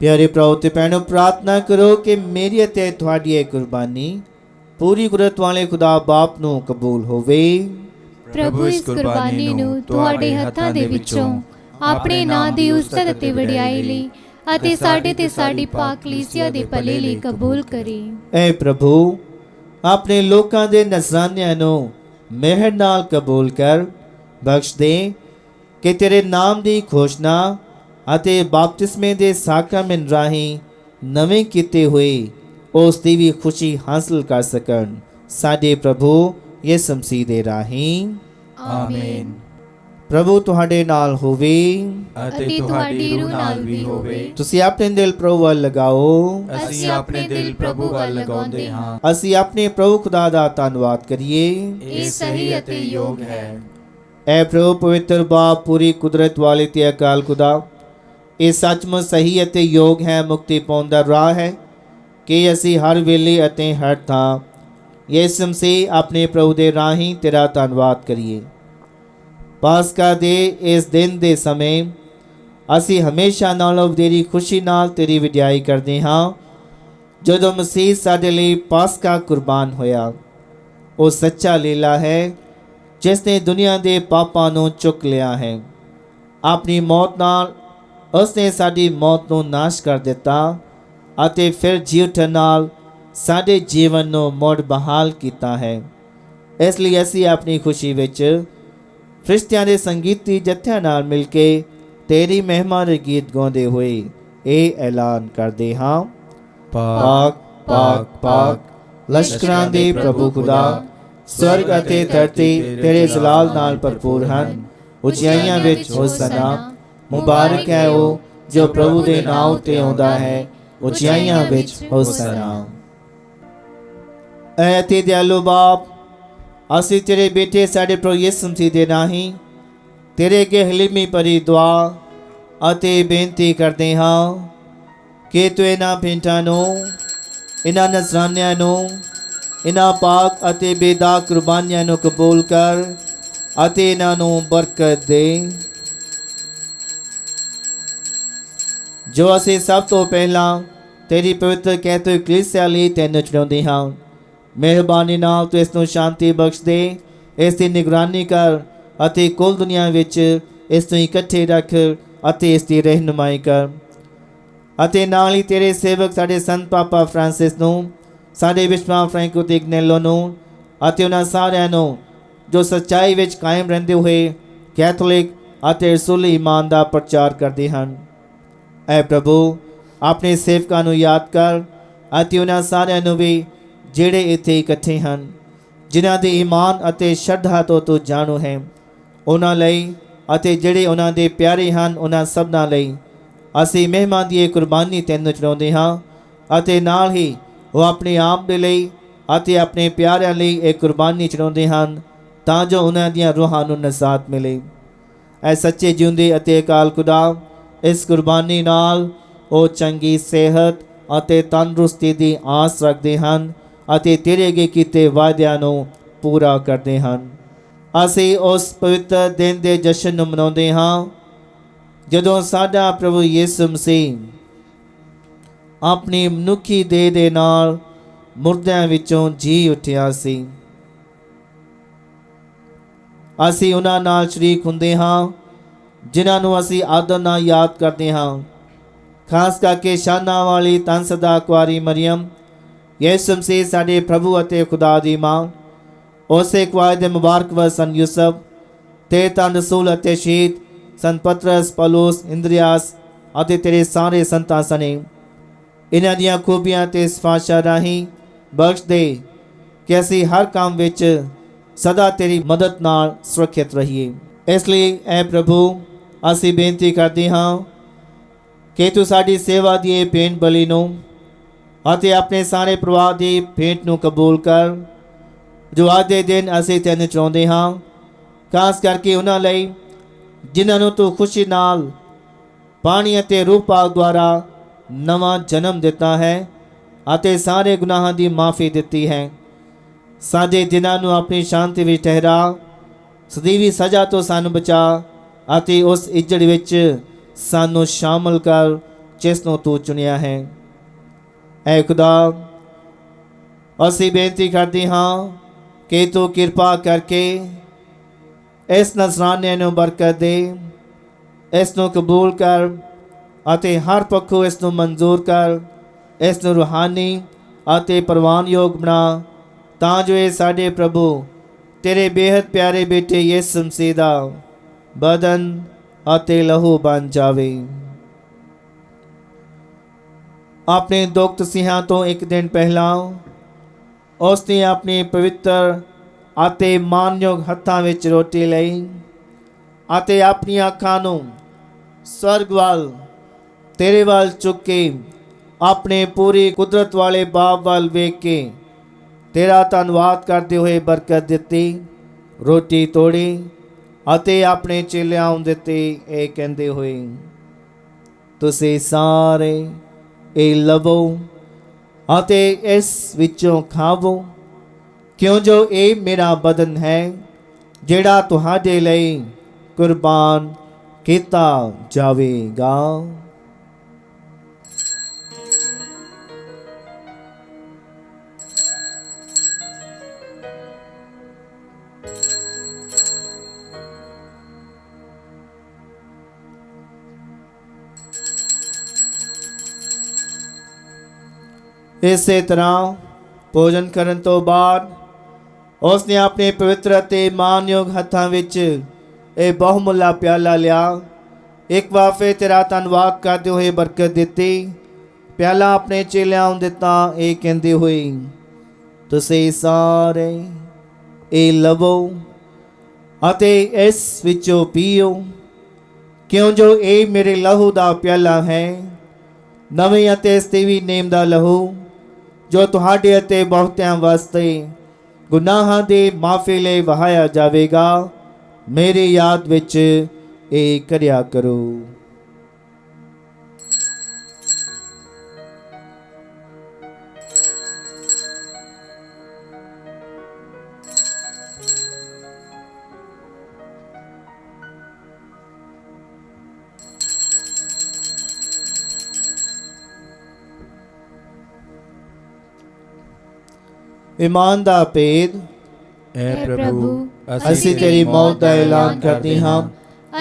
ਪਿਆਰੇ ਭਰਾਓ ਤੇ ਭੈਣੋ, ਪ੍ਰਾਰਥਨਾ ਕਰੋ ਕਿ ਮੇਰੀ ਅਤੇ ਤੁਹਾਡੀ ਇਹ ਕੁਰਬਾਨੀ ਪੂਰੀ ਕੁਦਰਤ ਵਾਲੇ ਖੁਦਾ ਬਾਪ ਨੂੰ ਕਬੂਲ ਹੋਵੇ। ਪ੍ਰਭੂ ਇਸ ਕੁਰਬਾਨੀ ਨੂੰ ਤੁਹਾਡੇ ਹੱਥਾਂ ਦੇ ਵਿੱਚੋਂ ਆਪਣੇ ਨਾਂ ਦੀ ਉਸਤਤ ਅਤੇ ਵਡਿਆਈ ਲਈ ਅਤੇ ਸਾਡੇ ਤੇ ਸਾਡੀ ਪਾਕ ਕਲੀਸਿਆ ਦੇ ਭਲੇ ਲਈ ਕਬੂਲ ਕਰੇ। ਐ ਪ੍ਰਭੂ, ਆਪਣੇ ਲੋਕਾਂ ਦੇ ਨਜ਼ਰਾਨਿਆਂ ਨੂੰ ਮਿਹਰ ਨਾਲ ਕਬੂਲ ਕਰ, ਬਖਸ਼ ਦੇ ਕਿ ਤੇਰੇ ਨਾਮ ਦੀ ਘੋਸ਼ਣਾ ਅਤੇ ਬਪਤਿਸਮੇ ਦੇ ਸਾਕਰਾਮੈਂਟ ਰਾਹੀਂ ਨਵੇਂ ਕੀਤੇ ਹੋਏ ਉਸ ਦੀ ਵੀ ਖੁਸ਼ੀ ਹਾਸਲ ਕਰ ਸਕਣ। ਸਾਡੇ ਪ੍ਰਭੂ ਯਿਸੂ ਮਸੀਹ ਦੇ ਰਾਹੀਂ। ਆਮੀਨ। ਪ੍ਰਭੂ ਤੁਹਾਡੇ ਨਾਲ ਹੋਵੇ ਅਤੇ ਤੁਹਾਡੀ ਰੂਹ ਨਾਲ ਵੀ ਹੋਵੇ। ਤੁਸੀਂ ਆਪਣੇ ਦਿਲ ਪ੍ਰਭੂ ਵੱਲ ਲਗਾਓ। ਅਸੀਂ ਆਪਣੇ ਦਿਲ ਪ੍ਰਭੂ ਵੱਲ ਲਗਾਉਂਦੇ ਹਾਂ। ਅਸੀਂ ਆਪਣੇ ਪ੍ਰਭੂ ਖੁਦਾ ਦਾ ਧੰਨਵਾਦ ਕਰੀਏ। ਇਹ ਸਹੀ ਅਤੇ ਯੋਗ ਹੈ। ਐ ਪ੍ਰਭੂ ਪਵਿੱਤਰ ਬਾਪ, ਪੂਰੀ ਕੁਦਰਤ ਵਾਲੇ ਤੇ ਅਕਾਲ ਖੁਦਾ, ਇਹ ਸੱਚਮੁੱਚ ਸਹੀ ਅਤੇ ਯੋਗ ਹੈ, ਮੁਕਤੀ ਪਾਉਣ ਦਾ ਰਾਹ ਹੈ ਕਿ ਅਸੀਂ ਹਰ ਵੇਲੇ ਅਤੇ ਹਰ ਥਾਂ ਯਿਸੂ ਮਸੀਹ ਆਪਣੇ ਪ੍ਰਭੂ ਦੇ ਰਾਹੀਂ ਤੇਰਾ ਧੰਨਵਾਦ ਕਰੀਏ। ਪਾਸਕਾ ਦੇ ਇਸ ਦਿਨ ਦੇ ਸਮੇਂ ਅਸੀਂ ਹਮੇਸ਼ਾ ਨਾਲੋਂ ਵਧੇਰੀ ਖੁਸ਼ੀ ਨਾਲ ਤੇਰੀ ਵਡਿਆਈ ਕਰਦੇ ਹਾਂ, ਜਦੋਂ ਮਸੀਹ ਸਾਡੇ ਲਈ ਪਾਸਕਾ ਕੁਰਬਾਨ ਹੋਇਆ। ਉਹ ਸੱਚਾ ਲੀਲਾ ਹੈ ਜਿਸ ਨੇ ਦੁਨੀਆ ਦੇ ਪਾਪਾਂ ਨੂੰ ਚੁੱਕ ਲਿਆ ਹੈ। ਆਪਣੀ ਮੌਤ ਨਾਲ ਉਸਨੇ ਸਾਡੀ ਮੌਤ ਨੂੰ ਨਾਸ਼ ਕਰ ਦਿੱਤਾ ਅਤੇ ਫਿਰ ਜੀ ਉੱਠਣ ਨਾਲ ਸਾਡੇ ਜੀਵਨ ਨੂੰ ਮੁੜ ਬਹਾਲ ਕੀਤਾ ਹੈ। ਇਸ ਲਈ ਅਸੀਂ ਆਪਣੀ ਖੁਸ਼ੀ ਵਿੱਚ ਫਰਿਸ਼ਤਿਆਂ ਦੇ ਸੰਗੀਤੀ ਜੱਥਿਆਂ ਨਾਲ ਮਿਲ ਕੇ ਤੇਰੀ ਮਹਿਮਾ ਦੇ ਗੀਤ ਗਾਉਂਦੇ ਹੋਏ ਇਹ ਐਲਾਨ ਕਰਦੇ ਹਾਂ। ਪਾਕ ਪਾਕ ਪਾਕ ਲਸ਼ਕਰਾਂ ਦੇ ਪ੍ਰਭੂ ਖੁਦਾ, ਸਵਰਗ ਅਤੇ ਧਰਤੀ ਤੇਰੇ ਜਲਾਲ ਨਾਲ ਭਰਪੂਰ ਹਨ। ਉਚਾਈਆਂ ਵਿੱਚ ਹੋਸਨਾ, ਮੁਬਾਰਕ ਹੈ ਉਹ ਜੋ ਪ੍ਰਭੂ ਦੇ ਨਾਮ ਉੱਤੇ ਆਉਂਦਾ ਹੈ। ਉਚਾਈਆਂ ਵਿੱਚ ਹੋਸਨਾ। ਐ ਤੇ ਦਿਆਲੂ ਬਾਪ, ਅਸੀਂ ਤੇਰੇ ਬੇਟੇ ਸਾਡੇ ਪ੍ਰਭੂ ਯਿਸੂ ਮਸੀਹ ਦੇ ਰਾਹੀਂ ਤੇਰੇ ਅੱਗੇ ਹਲੀਮੀ ਭਰੀ ਦੁਆ ਅਤੇ ਬੇਨਤੀ ਕਰਦੇ ਹਾਂ ਕਿ ਤੂੰ ਇਹਨਾਂ ਭੇਂਟਾਂ ਨੂੰ, ਇਹਨਾਂ ਨਜ਼ਰਾਨਿਆਂ ਨੂੰ, ਇਹਨਾਂ ਪਾਕ ਅਤੇ ਬੇਦਾਗ ਕੁਰਬਾਨੀਆਂ ਨੂੰ ਕਬੂਲ ਕਰ ਅਤੇ ਇਹਨਾਂ ਨੂੰ ਬਰਕਤ ਦੇ। ਜੋ ਅਸੀਂ ਸਭ ਤੋਂ ਪਹਿਲਾਂ ਤੇਰੀ ਪਵਿੱਤਰ ਕੈਥੋਲਿਕ ਕਲੀਸਿਆ ਲਈ ਤੈਨੂੰ ਚੁਣਾਉਂਦੇ ਹਾਂ, ਮਿਹਰਬਾਨੀ ਨਾਲ ਤੂੰ ਇਸ ਨੂੰ ਸ਼ਾਂਤੀ ਬਖਸ਼ ਦੇ ਇਸ ਦੀ ਨਿਗਰਾਨੀ ਕਰ ਅਤੇ ਕੁੱਲ ਦੁਨੀਆ ਵਿੱਚ ਇਸ ਨੂੰ ਇਕੱਠੇ ਰੱਖ ਅਤੇ ਇਸ ਦੀ ਰਹਿਨੁਮਾਈ ਕਰ। ਅਤੇ ਨਾਲ ਹੀ ਤੇਰੇ ਸੇਵਕ ਸਾਡੇ ਸੰਤ ਪਾਪਾ ਫਰਾਂਸਿਸ ਨੂੰ, ਸਾਡੇ ਬਿਸ਼ਪ ਫ੍ਰੈਂਕੋ ਦੇ ਇਗਨੇਲੋ ਨੂੰ ਅਤੇ ਉਹਨਾਂ ਸਾਰਿਆਂ ਨੂੰ ਜੋ ਸੱਚਾਈ ਵਿੱਚ ਕਾਇਮ ਰਹਿੰਦੇ ਹੋਏ ਕੈਥੋਲਿਕ ਅਤੇ ਰਸੂਲੀ ਈਮਾਨ ਦਾ ਪ੍ਰਚਾਰ ਕਰਦੇ ਹਨ। ਐ ਪ੍ਰਭੂ, ਆਪਣੇ ਸੇਵਕਾਂ ਨੂੰ ਯਾਦ ਕਰ ਅਤੇ ਉਹਨਾਂ ਸਾਰਿਆਂ ਨੂੰ ਵੀ ਜਿਹੜੇ ਇੱਥੇ ਇਕੱਠੇ ਹਨ, ਜਿਨ੍ਹਾਂ ਦੇ ਈਮਾਨ ਅਤੇ ਸ਼ਰਧਾ ਤੋਂ ਤੂੰ ਜਾਣੂ ਹੈ, ਉਹਨਾਂ ਲਈ ਅਤੇ ਜਿਹੜੇ ਉਹਨਾਂ ਦੇ ਪਿਆਰੇ ਹਨ, ਉਹਨਾਂ ਸਭਨਾਂ ਲਈ ਅਸੀਂ ਮਹਿਮਾ ਦੀ ਇਹ ਕੁਰਬਾਨੀ ਤੈਨੂੰ ਚੜਾਉਂਦੇ ਹਾਂ। ਅਤੇ ਨਾਲ ਹੀ ਉਹ ਆਪਣੇ ਆਪ ਦੇ ਲਈ ਅਤੇ ਆਪਣੇ ਪਿਆਰਿਆਂ ਲਈ ਇਹ ਕੁਰਬਾਨੀ ਚੜਾਉਂਦੇ ਹਨ ਤਾਂ ਜੋ ਉਹਨਾਂ ਦੀਆਂ ਰੂਹਾਂ ਨੂੰ ਨਜ਼ਾਤ ਮਿਲੇ। ਐ ਸੱਚੇ ਜਿਉਂਦੇ ਅਤੇ ਅਕਾਲ ਖੁਦਾ, ਇਸ ਕੁਰਬਾਨੀ ਨਾਲ ਉਹ ਚੰਗੀ ਸਿਹਤ ਅਤੇ ਤੰਦਰੁਸਤੀ ਦੀ ਆਸ ਰੱਖਦੇ ਹਨ ਅਤੇ ਤੇਰੇ ਅੱਗੇ ਕੀਤੇ ਵਾਅਦਿਆਂ ਨੂੰ ਪੂਰਾ ਕਰਦੇ ਹਨ। ਅਸੀਂ ਉਸ ਪਵਿੱਤਰ ਦਿਨ ਦੇ ਜਸ਼ਨ ਨੂੰ ਮਨਾਉਂਦੇ ਹਾਂ ਜਦੋਂ ਸਾਡਾ ਪ੍ਰਭੂ ਯਿਸੂ ਮਸੀਹ ਆਪਣੀ ਮਨੁੱਖੀ ਦੇਹ ਦੇ ਨਾਲ ਮੁਰਦਿਆਂ ਵਿੱਚੋਂ ਜੀ ਉੱਠਿਆ ਸੀ। ਅਸੀਂ ਉਹਨਾਂ ਨਾਲ ਸ਼ਰੀਕ ਹੁੰਦੇ ਹਾਂ ਜਿਨ੍ਹਾਂ ਨੂੰ ਅਸੀਂ ਆਦਰ ਨਾਲ ਯਾਦ ਕਰਦੇ ਹਾਂ, ਖਾਸ ਕਰਕੇ ਸ਼ਾਨਾਂ ਵਾਲੀ ਧੰਨ ਸਦਾ ਕੁਆਰੀ ਮਰੀਅਮ, ਯਿਸੂ ਮਸੀਹ ਸਾਡੇ ਪ੍ਰਭੂ ਅਤੇ ਖੁਦਾ ਦੀ ਮਾਂ, ਉਸੇ ਕੁਆਰੇ ਦੇ ਮੁਬਾਰਕਵਰ ਸਨ ਯੂਸਫ, ਤੇ ਧੰਨ ਰਸੂਲ ਅਤੇ ਸ਼ਹੀਦ ਸੰਤ ਪਤਰਸ, ਪੌਲੁਸ, ਇੰਦਰੀਆਸ ਅਤੇ ਤੇਰੇ ਸਾਰੇ ਸੰਤਾਂ ਸਨੇ। ਇਹਨਾਂ ਦੀਆਂ ਖੂਬੀਆਂ ਤੇ ਸਿਫਾਰਿਸ਼ਾਂ ਰਾਹੀਂ ਬਖਸ਼ ਦੇ ਕਿ ਅਸੀਂ ਹਰ ਕੰਮ ਵਿੱਚ ਸਦਾ ਤੇਰੀ ਮਦਦ ਨਾਲ ਸੁਰੱਖਿਅਤ ਰਹੀਏ। ਇਸ ਲਈ ਐ ਪ੍ਰਭੂ, ਅਸੀਂ ਬੇਨਤੀ ਕਰਦੇ ਹਾਂ ਕਿ ਤੂੰ ਸਾਡੀ ਸੇਵਾ ਦੀ ਇਹ ਭੇਂਟ ਬਲੀ ਨੂੰ ਅਤੇ ਆਪਣੇ ਸਾਰੇ ਪਰਿਵਾਰ ਦੀ ਭੇਂਟ ਨੂੰ ਕਬੂਲ ਕਰ ਜੋ ਅੱਜ ਦੇ ਦਿਨ ਅਸੀਂ ਤੈਨੂੰ ਚਾਹੁੰਦੇ ਹਾਂ, ਖਾਸ ਕਰਕੇ ਉਹਨਾਂ ਲਈ ਜਿਨ੍ਹਾਂ ਨੂੰ ਤੂੰ ਖੁਸ਼ੀ ਨਾਲ ਪਾਣੀ ਅਤੇ ਰੂਹ ਪਾਕ ਦੁਆਰਾ ਨਵਾਂ ਜਨਮ ਦਿੱਤਾ ਹੈ ਅਤੇ ਸਾਰੇ ਗੁਨਾਹਾਂ ਦੀ ਮਾਫੀ ਦਿੱਤੀ ਹੈ। ਸਾਡੇ ਦਿਨਾਂ ਨੂੰ ਆਪਣੀ ਸ਼ਾਂਤੀ ਵਿੱਚ ਠਹਿਰਾ, ਸਦੀਵੀ ਸਜ਼ਾ ਤੋਂ ਸਾਨੂੰ ਬਚਾ ਅਤੇ ਉਸ ਇੱਜੜ ਵਿੱਚ ਸਾਨੂੰ ਸ਼ਾਮਲ ਕਰ ਜਿਸ ਨੂੰ ਤੂੰ ਚੁਣਿਆ ਹੈ। ਐ ਖੁਦਾ, ਅਸੀਂ ਬੇਨਤੀ ਕਰਦੇ ਹਾਂ ਕਿ ਤੂੰ ਕਿਰਪਾ ਕਰਕੇ ਇਸ ਨਜ਼ਰਾਨੇ ਨੂੰ ਬਰਕਤ ਦੇ, ਇਸ ਨੂੰ ਕਬੂਲ ਕਰ ਅਤੇ ਹਰ ਪੱਖੋਂ ਇਸ ਨੂੰ ਮਨਜ਼ੂਰ ਕਰ, ਇਸ ਨੂੰ ਰੂਹਾਨੀ ਅਤੇ ਪ੍ਰਵਾਨਯੋਗ ਬਣਾ ਤਾਂ ਜੋ ਇਹ ਸਾਡੇ ਪ੍ਰਭੂ ਤੇਰੇ ਬੇਹੱਦ ਪਿਆਰੇ ਬੇਟੇ ਯਿਸੂ ਮਸੀਹ ਦਾ ਬਦਨ ਅਤੇ ਲਹੂ ਬਣ ਜਾਵੇ। ਆਪਣੇ ਦੁੱਖ ਤਸੀਹਾਂ ਤੋਂ ਇੱਕ ਦਿਨ ਪਹਿਲਾਂ ਉਸ ਨੇ ਆਪਣੇ ਪਵਿੱਤਰ ਅਤੇ ਮਾਨਯੋਗ ਹੱਥਾਂ ਵਿੱਚ ਰੋਟੀ ਲਈ ਅਤੇ ਆਪਣੀਆਂ ਅੱਖਾਂ ਨੂੰ ਸਵਰਗ ਵੱਲ ਤੇਰੇ ਵੱਲ ਚੁੱਕ ਕੇ ਆਪਣੇ ਪੂਰੀ ਕੁਦਰਤ ਵਾਲੇ ਬਾਪ ਵੱਲ ਵੇਖ ਕੇ ਤੇਰਾ ਧੰਨਵਾਦ ਕਰਦੇ ਹੋਏ ਬਰਕਤ ਦਿੱਤੀ, ਰੋਟੀ ਤੋੜੀ ਅਤੇ ਆਪਣੇ ਚੇਲਿਆਂ ਨੂੰ ਦਿੱਤੀ, ਇਹ ਕਹਿੰਦੇ ਹੋਏ, ਤੁਸੀਂ ਸਾਰੇ ਇਹ ਲਵੋ ਅਤੇ ਇਸ ਵਿੱਚੋਂ ਖਾਵੋ, ਕਿਉਂ ਜੋ ਇਹ ਮੇਰਾ ਬਦਨ ਹੈ ਜਿਹੜਾ ਤੁਹਾਡੇ ਲਈ ਕੁਰਬਾਨ ਕੀਤਾ ਜਾਵੇਗਾ। ਇਸੇ ਤਰ੍ਹਾਂ ਭੋਜਨ ਕਰਨ ਤੋਂ ਬਾਅਦ ਉਸ ਨੇ ਆਪਣੇ ਪਵਿੱਤਰ ਅਤੇ ਮਾਨਯੋਗ ਹੱਥਾਂ ਵਿੱਚ ਇਹ ਬਹੁਮੁੱਲਾ ਪਿਆਲਾ ਲਿਆ, ਇੱਕ ਵਾਰ ਫਿਰ ਤੇਰਾ ਧੰਨਵਾਦ ਕਰਦੇ ਹੋਏ ਬਰਕਤ ਦਿੱਤੀ, ਪਿਆਲਾ ਆਪਣੇ ਚੇਲਿਆਂ ਨੂੰ ਦਿੱਤਾ, ਇਹ ਕਹਿੰਦੇ ਹੋਏ, ਤੁਸੀਂ ਸਾਰੇ ਇਹ ਲਵੋ ਅਤੇ ਇਸ ਵਿੱਚੋਂ ਪੀਓ, ਕਿਉਂ ਜੋ ਇਹ ਮੇਰੇ ਲਹੂ ਦਾ ਪਿਆਲਾ ਹੈ, ਨਵੇਂ ਅਤੇ ਸਤੀਵੀ ਨੇਮ ਦਾ ਲਹੂ, ਜੋ ਤੁਹਾਡੇ ਅਤੇ ਬਹੁਤਿਆਂ ਵਾਸਤੇ ਗੁਨਾਹਾਂ ਦੀ ਮਾਫੀ ਲਈ ਵਹਾਇਆ ਜਾਵੇਗਾ। ਮੇਰੀ ਯਾਦ ਵਿੱਚ ਇਹ ਕਰਿਆ ਕਰੋ। ईमान दा भेद ऐ प्रभु ਅਸੀਂ ਤੇਰੀ ਮੌਤ ਦਾ ਐਲਾਨ ਕਰਦੇ ਹਾਂ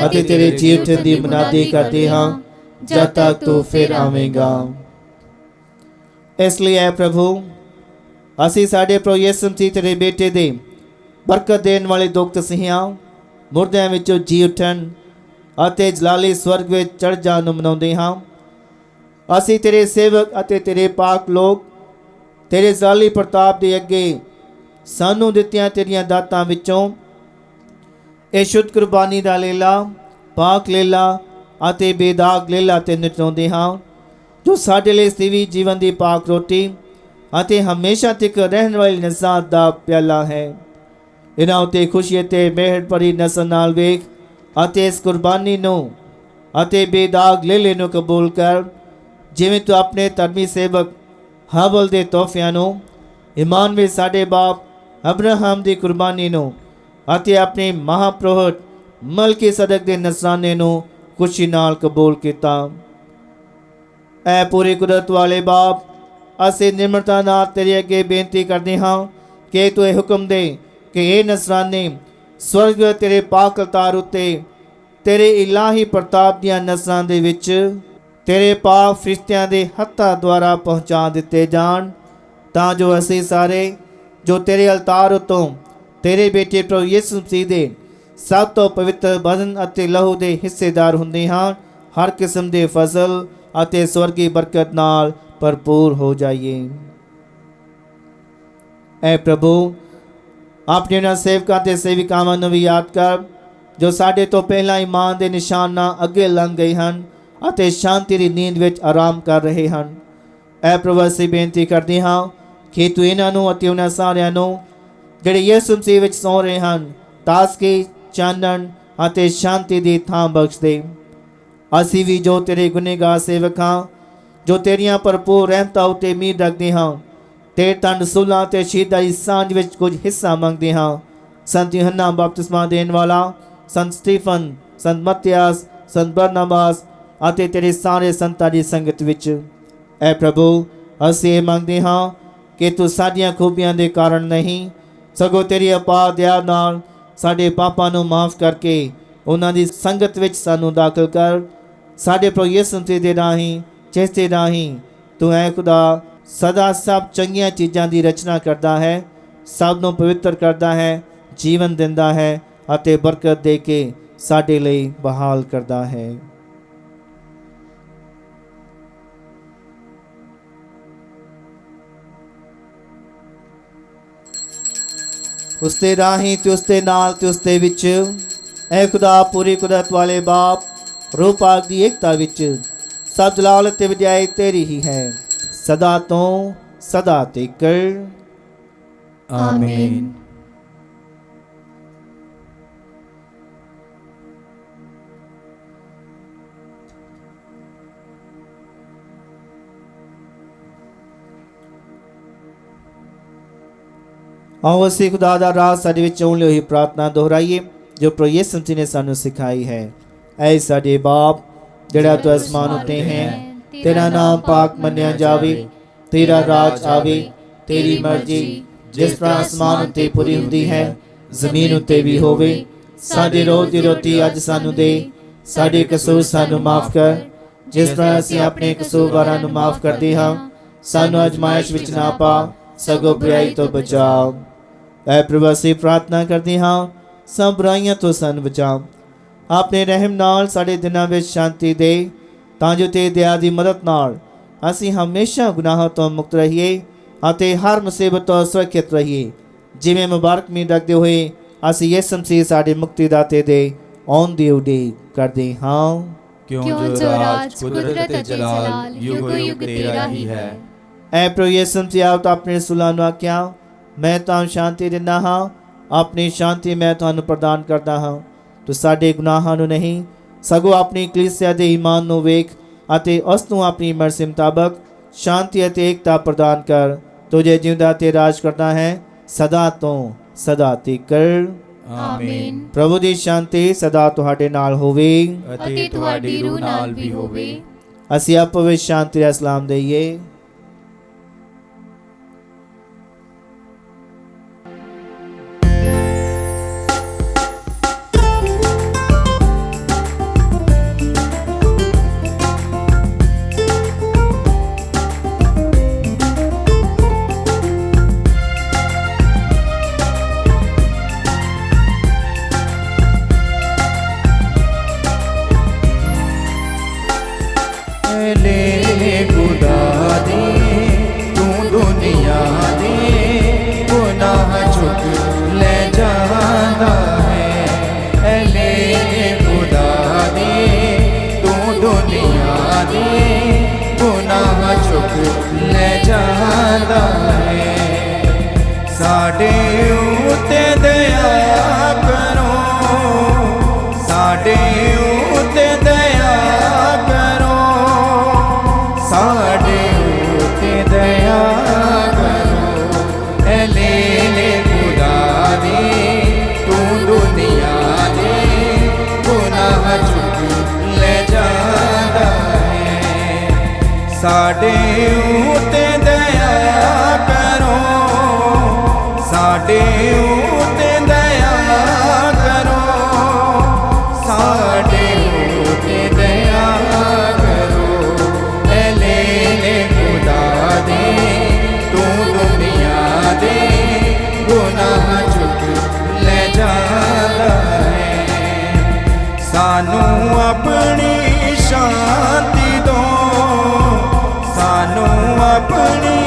ਅਤੇ ਤੇਰੇ ਜੀ ਉੱਠਣ ਦੀ ਮਨਾਦੀ ਕਰਦੇ ਹਾਂ ਜਦ ਤੱਕ ਤੂੰ ਫਿਰ ਆਵੇਂਗਾ। ਇਸ ਲਈ ਐ ਪ੍ਰਭੂ, ਅਸੀਂ ਸਾਡੇ ਪ੍ਰਭੂ ਯਿਸੂ ਮਸੀਹ ਤੇਰੇ ਬੇਟੇ ਦੇ ਬਰਕਤ ਦੇਣ ਵਾਲੇ ਦੁੱਖ ਤਸੀਹਾਂ ਮੁਰਦਿਆਂ ਵਿੱਚੋਂ ਜੀ ਉੱਠਣ ਅਤੇ ਜਲਾਲੀ ਸਵਰਗ ਵਿੱਚ ਚੜ੍ਹ ਜਾਣ ਨੂੰ ਮਨਾਉਂਦੇ ਹਾਂ। ਅਸੀਂ ਤੇਰੇ ਸੇਵਕ ਅਤੇ ਤੇਰੇ ਪਾਕ ਲੋਕ ਤੇਰੇ ਜ਼ਾਲੀ ਪ੍ਰਤਾਪ ਦੇ ਅੱਗੇ ਸਾਨੂੰ ਦਿੱਤੀਆਂ ਤੇਰੀਆਂ ਦਾਤਾਂ ਵਿੱਚੋਂ ਇਹ ਸ਼ੁੱਧ ਕੁਰਬਾਨੀ ਦਾ ਲੇਲਾ, ਪਾਕ ਲੇਲਾ ਅਤੇ ਬੇਦਾਗ ਲੇਲਾ ਤੇ ਨਿਚਾਉਂਦੇ ਹਾਂ, ਜੋ ਸਾਡੇ ਲਈ ਸਦੀਵੀ ਜੀਵਨ ਦੀ ਪਾਕ ਰੋਟੀ ਅਤੇ ਹਮੇਸ਼ਾ ਤੱਕ ਰਹਿਣ ਵਾਲੀ ਨਜ਼ਾਤ ਦਾ ਪਿਆਲਾ ਹੈ। ਇਹਨਾਂ ਉੱਤੇ ਖੁਸ਼ੀ ਅਤੇ ਮਿਹਰ ਭਰੀ ਨਜ਼ਰ ਨਾਲ ਵੇਖ ਅਤੇ ਇਸ ਕੁਰਬਾਨੀ ਨੂੰ ਅਤੇ ਬੇਦਾਗ ਲੇਲੇ ਨੂੰ ਕਬੂਲ ਕਰ, ਜਿਵੇਂ ਤੂੰ ਆਪਣੇ ਧਰਮੀ ਸੇਵਕ ਹਾਬਲ ਦੇ ਤੋਹਫਿਆਂ ਨੂੰ, ਈਮਾਨ ਵਿੱਚ ਸਾਡੇ ਬਾਪ ਅਬਰਾਹਮ ਦੀ ਕੁਰਬਾਨੀ ਨੂੰ ਅਤੇ ਆਪਣੇ ਮਹਾਪੁਰਖ ਮਲਕੀ ਸਦਕ ਦੇ ਨਜ਼ਰਾਨੇ ਨੂੰ ਖੁਸ਼ੀ ਨਾਲ ਕਬੂਲ ਕੀਤਾ। ਐ ਪੂਰੀ ਕੁਦਰਤ ਵਾਲੇ ਬਾਪ, ਅਸੀਂ ਨਿਮਰਤਾ ਨਾਲ ਤੇਰੇ ਅੱਗੇ ਬੇਨਤੀ ਕਰਦੇ ਹਾਂ ਕਿ ਤੂੰ ਇਹ ਹੁਕਮ ਦੇ ਕਿ ਇਹ ਨਜ਼ਰਾਨੇ ਸਵਰਗ ਤੇਰੇ ਪਾਕ ਅਵਤਾਰ ਉੱਤੇ ਤੇਰੇ ਇਲਾਹੀ ਪ੍ਰਤਾਪ ਦੀਆਂ ਨਜ਼ਰਾਂ ਦੇ ਵਿੱਚ ਤੇਰੇ ਪਾਕ ਫਰਿਸ਼ਤਿਆਂ ਦੇ ਹੱਥਾਂ ਦੁਆਰਾ ਪਹੁੰਚਾ ਦਿੱਤੇ ਜਾਣ, ਤਾਂ ਜੋ ਅਸੀਂ ਸਾਰੇ ਜੋ ਤੇਰੇ ਅਲਤਾਰ ਉਤੋਂ ਤੇਰੇ ਬੇਟੇ ਪ੍ਰਭੂ ਯਿਸੂ ਮਸੀਹ ਦੇ ਸਭ ਤੋਂ ਪਵਿੱਤਰ ਬਦਨ ਅਤੇ ਲਹੂ ਦੇ ਹਿੱਸੇਦਾਰ ਹੁੰਦੇ ਹਾਂ, ਹਰ ਕਿਸਮ ਦੇ ਫਜ਼ਲ ਅਤੇ ਸਵਰਗੀ ਬਰਕਤ ਨਾਲ ਭਰਪੂਰ ਹੋ ਜਾਈਏ। ਐ ਪ੍ਰਭੂ, ਆਪਣੇ ਉਹਨਾਂ ਸੇਵਕਾਂ ਤੇ ਸੇਵਿਕਾਵਾਂ ਨੂੰ ਵੀ ਯਾਦ ਕਰ ਜੋ ਸਾਡੇ ਤੋਂ ਪਹਿਲਾਂ ਈਮਾਨ ਦੇ ਨਿਸ਼ਾਨ ਨਾਲ ਅੱਗੇ ਲੰਘ ਗਏ ਹਨ ਅਤੇ ਸ਼ਾਂਤੀ ਦੀ ਨੀਂਦ ਵਿੱਚ ਆਰਾਮ ਕਰ ਰਹੇ ਹਨ। ਐ ਪ੍ਰਭੂ, ਅਸੀਂ ਬੇਨਤੀ ਕਰਦੇ ਹਾਂ ਕਿ ਤੂੰ ਇਹਨਾਂ ਨੂੰ ਅਤੇ ਉਹਨਾਂ ਸਾਰਿਆਂ ਨੂੰ ਜਿਹੜੇ ਯਿਸੂ ਮਸੀਹ ਵਿੱਚ ਸੌਂ ਰਹੇ ਹਨ ਤਾਜ਼ਗੀ, ਚਾਨਣ ਅਤੇ ਸ਼ਾਂਤੀ ਦੀ ਥਾਂ ਬਖਸ਼ ਦੇ। ਅਸੀਂ ਵੀ ਜੋ ਤੇਰੇ ਗੁਨੇਗਾਰ ਸੇਵਕ ਹਾਂ, ਜੋ ਤੇਰੀਆਂ ਭਰਪੂਰ ਰਹਿਮਤਾਂ ਉੱਤੇ ਉਮੀਦ ਰੱਖਦੇ ਹਾਂ, ਤੇਰੇ ਤਨ ਰਸੂਲਾਂ ਅਤੇ ਸ਼ਹੀਦਾਂ ਦੀ ਸਾਂਝ ਵਿੱਚ ਕੁਝ ਹਿੱਸਾ ਮੰਗਦੇ ਹਾਂ। ਸੰਤ ਯੂਹੰਨਾ ਬਪਤਿਸਮਾ ਦੇਣ ਵਾਲਾ, ਸੰਤ ਸਟੀਫਨ, ਸੰਤ ਮੱਤਿਆਸ, ਸੰਤ ਬਰਨਬਾਸ ਅਤੇ ਤੇਰੇ ਸਾਰੇ ਸੰਤਾਂ ਦੀ ਸੰਗਤ ਵਿੱਚ। ਐ ਪ੍ਰਭੂ, ਅਸੀਂ ਇਹ ਮੰਗਦੇ ਹਾਂ ਕਿ ਤੂੰ ਸਾਡੀਆਂ ਖੂਬੀਆਂ ਦੇ ਕਾਰਨ ਨਹੀਂ ਸਗੋਂ ਤੇਰੀ ਅਪਾਰ ਦਇਆ ਨਾਲ ਸਾਡੇ ਪਾਪਾਂ ਨੂੰ ਮਾਫ ਕਰਕੇ ਉਹਨਾਂ ਦੀ ਸੰਗਤ ਵਿੱਚ ਸਾਨੂੰ ਦਾਖਲ ਕਰ। ਸਾਡੇ ਪ੍ਰਭੂ ਯਿਸੂ ਮਸੀਹ ਦੇ ਰਾਹੀਂ, ਜਿਸ ਦੇ ਰਾਹੀਂ ਤੂੰ ਐ ਖੁਦਾ ਸਦਾ ਸਭ ਚੰਗੀਆਂ ਚੀਜ਼ਾਂ ਦੀ ਰਚਨਾ ਕਰਦਾ ਹੈ, ਸਭ ਨੂੰ ਪਵਿੱਤਰ ਕਰਦਾ ਹੈ, ਜੀਵਨ ਦਿੰਦਾ ਹੈ ਅਤੇ ਬਰਕਤ ਦੇ ਕੇ ਸਾਡੇ ਲਈ ਬਹਾਲ ਕਰਦਾ ਹੈ। ਉਸ ਦੇ ਰਾਹੀਂ ਤੇ ਉਸ ਦੇ ਨਾਲ ਤੇ ਉਸ ਦੇ ਵਿੱਚ ਐ ਖੁਦਾ ਪੂਰੀ ਕੁਦਰਤ ਵਾਲੇ ਬਾਪ, ਰੂਹ ਪਾਕ ਦੀ ਏਕਤਾ ਵਿੱਚ ਸਭ ਜਲਾਲ ਤੇ ਵਡਿਆਈ ਤੇਰੀ ਹੀ ਹੈ, ਸਦਾ ਤੋਂ ਸਦਾ ਤੱਕ। ਆਮੀਨ। ਆਓ ਅਸੀਂ ਖੁਦਾ ਦਾ ਰਾਜ ਸਾਡੇ ਵਿੱਚ ਆਉਣ ਲਈ ਪ੍ਰਾਰਥਨਾ ਦੁਹਰਾਈਏ ਜੋ ਪ੍ਰਭੂ ਯਿਸੂ ਮਸੀਹ ਨੇ ਸਾਨੂੰ ਸਿਖਾਈ ਹੈ। ਐ ਸਾਡੇ ਬਾਪ ਜਿਹੜਾ ਤੂੰ ਅਸਮਾਨ ਉੱਤੇ ਹੈ, ਤੇਰਾ ਨਾਮ ਪਾਕ ਮੰਨਿਆ ਜਾਵੇ, ਤੇਰਾ ਰਾਜ ਆਵੇ, ਤੇਰੀ ਮਰਜ਼ੀ ਜਿਸ ਤਰ੍ਹਾਂ ਅਸਮਾਨ ਉੱਤੇ ਪੂਰੀ ਹੁੰਦੀ ਹੈ ਜ਼ਮੀਨ ਉੱਤੇ ਵੀ ਹੋਵੇ। ਸਾਡੇ ਰੋਜ਼ ਦੀ ਰੋਟੀ ਅੱਜ ਸਾਨੂੰ ਦੇ, ਸਾਡੇ ਕਸੂਰ ਸਾਨੂੰ ਮਾਫ ਕਰ ਜਿਸ ਤਰ੍ਹਾਂ ਅਸੀਂ ਆਪਣੇ ਕਸੂਰਵਾਰਾਂ ਨੂੰ ਮਾਫ ਕਰਦੇ ਹਾਂ। ਸਾਨੂੰ ਅਜ਼ਮਾਇਸ਼ ਵਿੱਚ ਨਾ ਪਾ ਸਗੋਂ ਬੁਰਾਈ ਤੋਂ ਬਚਾਓ। ਐ ਪ੍ਰਭੂ, ਅਸੀਂ ਪ੍ਰਾਰਥਨਾ ਕਰਦੇ ਹਾਂ ਸਭ ਬੁਰਾਈਆਂ ਤੋਂ ਸਾਨੂੰ ਬਚਾਓ। ਆਪਣੇ ਰਹਿਮ ਨਾਲ ਸਾਡੇ ਦਿਨਾਂ ਵਿੱਚ ਸ਼ਾਂਤੀ ਦੇ, ਤਾਂ ਜੋ ਤੇਰੀ ਦਇਆ ਦੀ ਮਦਦ ਨਾਲ ਅਸੀਂ ਹਮੇਸ਼ਾ ਗੁਨਾਹਾਂ ਤੋਂ ਮੁਕਤ ਰਹੀਏ ਅਤੇ ਹਰ ਮੁਸੀਬਤ ਤੋਂ ਸੁਰੱਖਿਅਤ ਰਹੀਏ। ਜਿਵੇਂ ਮੁਬਾਰਕ ਉਮੀਦ ਰੱਖਦੇ ਹੋਏ ਅਸੀਂ ਯਿਸੂ ਮਸੀਹ ਸਾਡੇ ਮੁਕਤੀਦਾਤੇ ਦੇ ਆਉਣ ਦੀ ਉਡੀਕ ਕਰਦੇ ਹਾਂ। ਕਿਉਂ ਜੋ ਰਾਜ, ਕੁਦਰਤ ਤੇ ਜਲਾਲ ਯੁਗ ਯੁਗ ਤੇਰਾ ਹੀ ਹੈ। ਐ ਪ੍ਰਭੂ ਯਿਸੂ ਮਸੀਹ, ਆਪ ਆਪਣੇ ਰਸੂਲਾਂ ਨੂੰ ਆਖਿਆ, ਮੈਂ ਤੁਹਾਨੂੰ ਸ਼ਾਂਤੀ ਦਿੰਦਾ ਹਾਂ, ਆਪਣੀ ਸ਼ਾਂਤੀ ਮੈਂ ਤੁਹਾਨੂੰ ਪ੍ਰਦਾਨ ਕਰਦਾ ਹਾਂ। ਤੂੰ ਸਾਡੇ ਗੁਨਾਹਾਂ ਨੂੰ ਨਹੀਂ ਸਗੋਂ ਆਪਣੀ ਕਲੀਸਿਆ ਦੇ ਈਮਾਨ ਨੂੰ ਵੇਖ ਅਤੇ ਉਸ ਨੂੰ ਆਪਣੀ ਮਰਜ਼ੀ ਮੁਤਾਬਕ ਸ਼ਾਂਤੀ ਅਤੇ ਏਕਤਾ ਪ੍ਰਦਾਨ ਕਰ। ਤੁਝੇ ਜਿਉਂਦਾ ਤੇ ਰਾਜ ਕਰਦਾ ਹੈ ਸਦਾ ਤੋਂ ਸਦਾ ਤੱਕ। ਆਮੀਨ। ਪ੍ਰਭੂ ਦੀ ਸ਼ਾਂਤੀ ਸਦਾ ਤੁਹਾਡੇ ਨਾਲ ਹੋਵੇ ਅਤੇ ਤੁਹਾਡੀ ਰੂਹ ਨਾਲ ਵੀ ਹੋਵੇ। ਅਸੀਂ ਆਪੋ ਵਿੱਚ ਸ਼ਾਂਤੀ ਦਾ ਸਲਾਮ ਦਈਏ। ਜਾਂਦਾ ਹੈ। ਸਾਡੇ ਉਤੇ ਦਇਆ ਕਰੋ, ਸਾਡੇ ਉਤੇ ਦਇਆ ਕਰੋ, ਸਾਡੇ ਉਤੇ ਦਇਆ ਕਰੋ। ਐ ਲੈ ਖੁਦਾ ਦੀ ਤੂੰ ਦੁਨੀਆ ਦੇ ਗੁਨਾਹ ਚੁੱਕ ਲੈ ਜਾਂਦਾ ਹੈ। ਸਾਡੇ ਉਤੇ ਦਇਆ ਕਰੋ, ਸਾਡੇ ਉਤੇ ਦਇਆ ਕਰੋ, ਸਾਡੇ ਉਤੇ ਦਇਆ ਕਰੋ। ਐ ਲੈ ਖੁਦਾ ਦੇ ਤੂੰ ਦੁਨੀਆ ਦੇ ਗੁਨਾਹ ਚੁੱਕ ਲੈ ਜਾਂਦਾ ਹੈ। ਸਾਨੂੰ ਆਪਣੀ ਸ਼ਾਂਤੀ ਦੋ, ਸਾਨੂੰ ਆਪਣੀ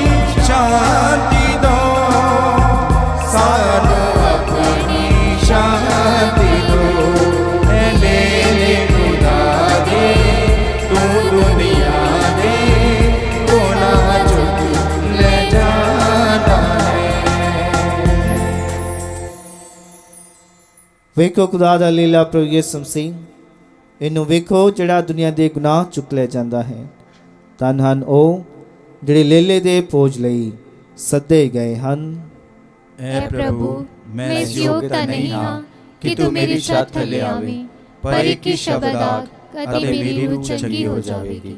ਸ਼ਾਂਤੀ ਦੋ, ਸਾਨੂੰ ਆਪਣੀ ਸ਼ਾਂਤੀ ਦੋ। ਐ ਲੈ ਖੁਦਾ ਦੇ ਤੂੰ ਦੁਨੀਆ ਦੇ ਗੁਨਾਹ ਚੁੱਕ ਲੈ ਜਾਂਦਾ ਹੈ। ਵੇਖੋ ਖੁਦਾ ਦਾ ਲੀਲਾ ਪ੍ਰਭੂ ਯਿਸੂ ਮਸੀਹ, ਇਹਨੂੰ ਵੇਖੋ ਜਿਹੜਾ ਦੁਨੀਆ ਦੇ ਗੁਨਾਹ ਚੁੱਕ ਲੈ ਜਾਂਦਾ ਹੈ। ਧੰਨ ਹਨ ਉਹ ਜਿਹੜੇ ਲੇਲੇ ਦੇ ਭੋਜ ਲਈ ਸੱਦੇ ਗਏ ਹਨ। ਐ ਪ੍ਰਭੂ, ਮੈਂ ਇਸ ਯੋਗਤਾ ਨਹੀਂ ਹਾਂ ਕਿ ਤੂੰ ਮੇਰੀ ਛੱਤ ਥੱਲੇ ਆਵੇਂ, ਪਰ ਇੱਕ ਹੀ ਸ਼ਬਦ ਆਖ ਅਤੇ ਮੇਰੀ ਰੂਹ ਚੰਗੀ ਹੋ ਜਾਵੇਗੀ।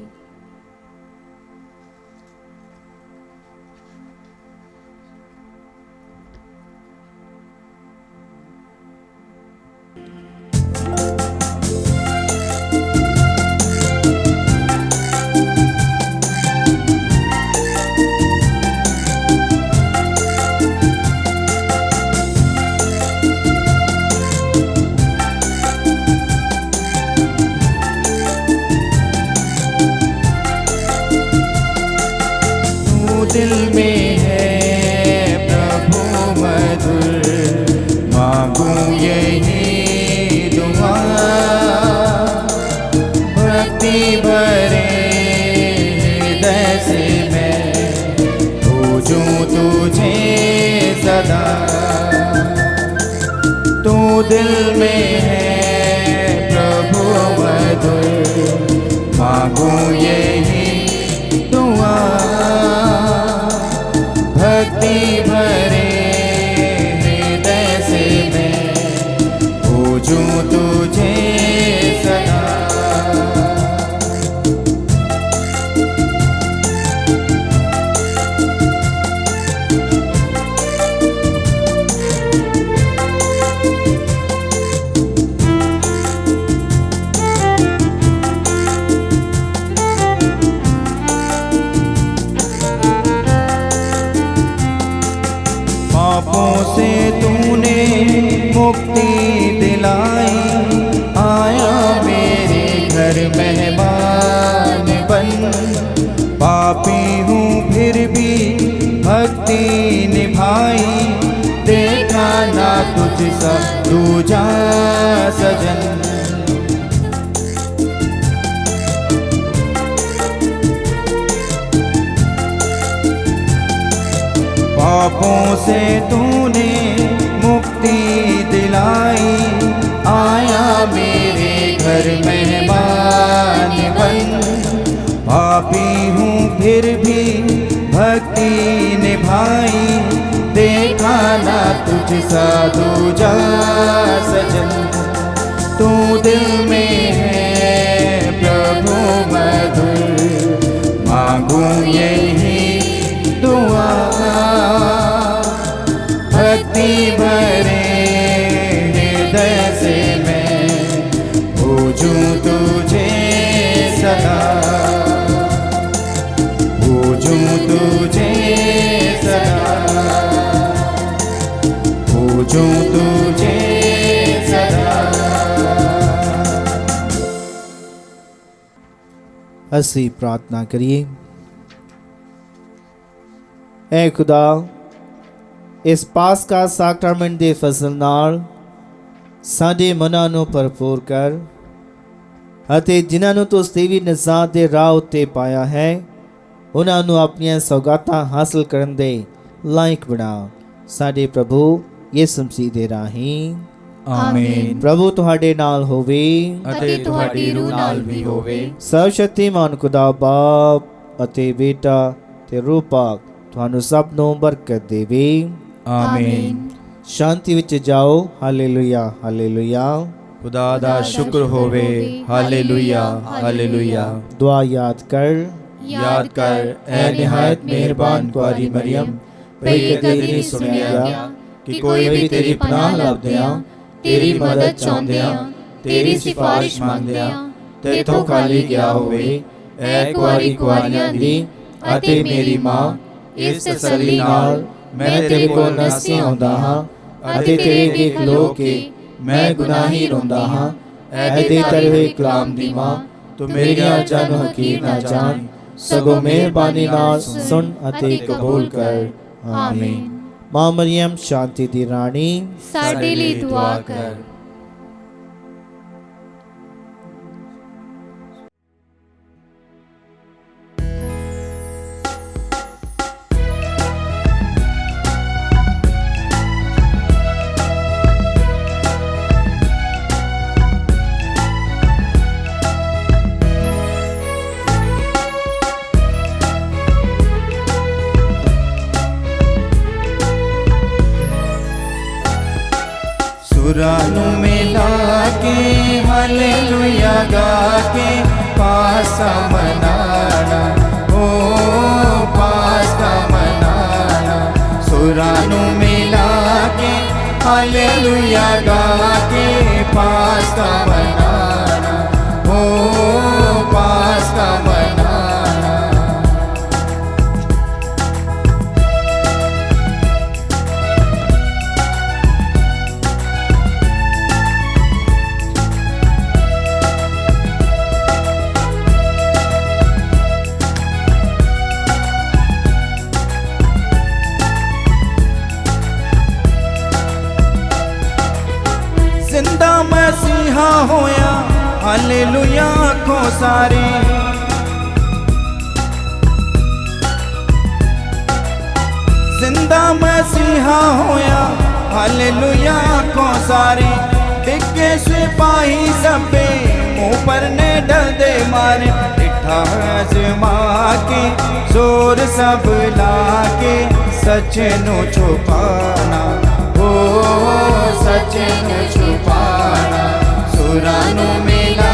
दिल में है प्रभु मधुर, मांगू यही दुआ। भक्ति भरे हृदय से मैं पूजूं तुझे सदा। तू दिल में है प्रभु मधुर, मांगू यही दुआ। भक्ति भरे हृदय से मैं पूजूं तुझे सदा। पापों से तूने मुक्ति दिलाई, आया मेरे घर मेहमान बन। पापी हूँ फिर भी भक्ति निभाई, देखा ना तुझ सा दूजा सजन। पापों से तूने मुक्ति दिलाई, आया मेरे घर मेहमान बन। पापी हूँ फिर भी भक्ति निभाई, देखा ना तुझ सा दूजा सजन। तू दिल में है प्रभु मधुर, मांगू यही दुआ। भक्ति भरे हृदय से मैं पूजूं तुझे सदा, पूजूं तुझे सदा, पूजूं तुझे सदा। ਅਸੀਂ ਪ੍ਰਾਰਥਨਾ ਕਰੀਏ। ਐ ਖੁਦਾ, ਇਸ ਪਾਸਕਾ ਸਾਕਰਾਮੈਂਟ ਦੇ ਫਜ਼ਲ ਨਾਲ ਸਾਡੇ ਮਨਾਂ ਨੂੰ ਭਰਪੂਰ ਕਰ ਅਤੇ ਜਿਨ੍ਹਾਂ ਨੂੰ ਤੂੰ ਸਦੀਵੀ ਨਿਜਾਤ ਦੇ ਰਾਹ ਉੱਤੇ ਪਾਇਆ ਹੈ, ਉਹਨਾਂ ਨੂੰ ਆਪਣੀਆਂ ਸੌਗਾਤਾਂ ਹਾਸਲ ਕਰਨ ਦੇ ਲਾਇਕ ਬਣਾ। ਸਾਡੇ ਪ੍ਰਭੂ ਯਿਸੂ ਮਸੀਹ ਦੇ ਰਾਹੀਂ। ਆਮੀਨ। ਪ੍ਰਭੂ ਤੁਹਾਡੇ ਨਾਲ ਹੋਵੇ ਅਤੇ ਤੁਹਾਡੀ ਰੂਹ ਨਾਲ ਵੀ ਹੋਵੇ। ਸਰਵ ਸ਼ਕਤੀਮਾਨ ਖੁਦਾ ਬਾਪ ਅਤੇ ਬੇਟਾ ਤੇ ਰੂਹ ਪਾਕ ਤੁਹਾਨੂੰ ਸਭ ਨੂੰ ਬਰਕਤ ਦੇਵੇ। ਆਮੀਨ। ਸ਼ਾਂਤੀ ਵਿੱਚ ਜਾਓ। Hallelujah hallelujah. ਖੁਦਾ ਦਾ ਸ਼ੁਕਰ ਹੋਵੇ। Hallelujah hallelujah. ਦੁਆ ਯਾਦ ਕਰ। याद कर ऐ निहायत मेहरबान कुआरी मरियम, भई कदे नहीं सुनिया गया कि कोई भी तेरी पनाह लभदियां, तेरी मदद चाहुंदियां, तेरी सिफारिश मंगदियां तेथों खाली गया होवे। ऐ कुआरी कुआरियां दी अते मेरी मां, इस तसल्ली नाल मैं तेरे कोल नसी आउंदा हां अते तेरे अगे खलो के मैं गुनाही रोंदा हां। ऐ दे तरवे कलाम दी मां, तू मेरियां जानो हकीर ना जान, सगों मेहरबानी नाल सुन अते कबूल कर। आमीन। मां मरियम शांति दी रानी ਸਾਡੇ ਲਈ ਦੁਆ ਕਰ। सुरां नूं मिला के हालेलुया गा के पासा मनाना, ओ पासा मनाना। सुरां नूं मिला के हालेलुया गा के पासा मनाना, ओ पासा मनाना। जिंदा मसीहा होया हालेलुया आखो सारे। जिंदा मसीहा होया हालेलुया आखो सारे। डिगे सिपाही सबे मुंह पर ने डरदे मारे। डिठा आजमा के जोर सब ला के सच नु छुपाना, ओ सच नु छुपाना। सुरां नूं मिला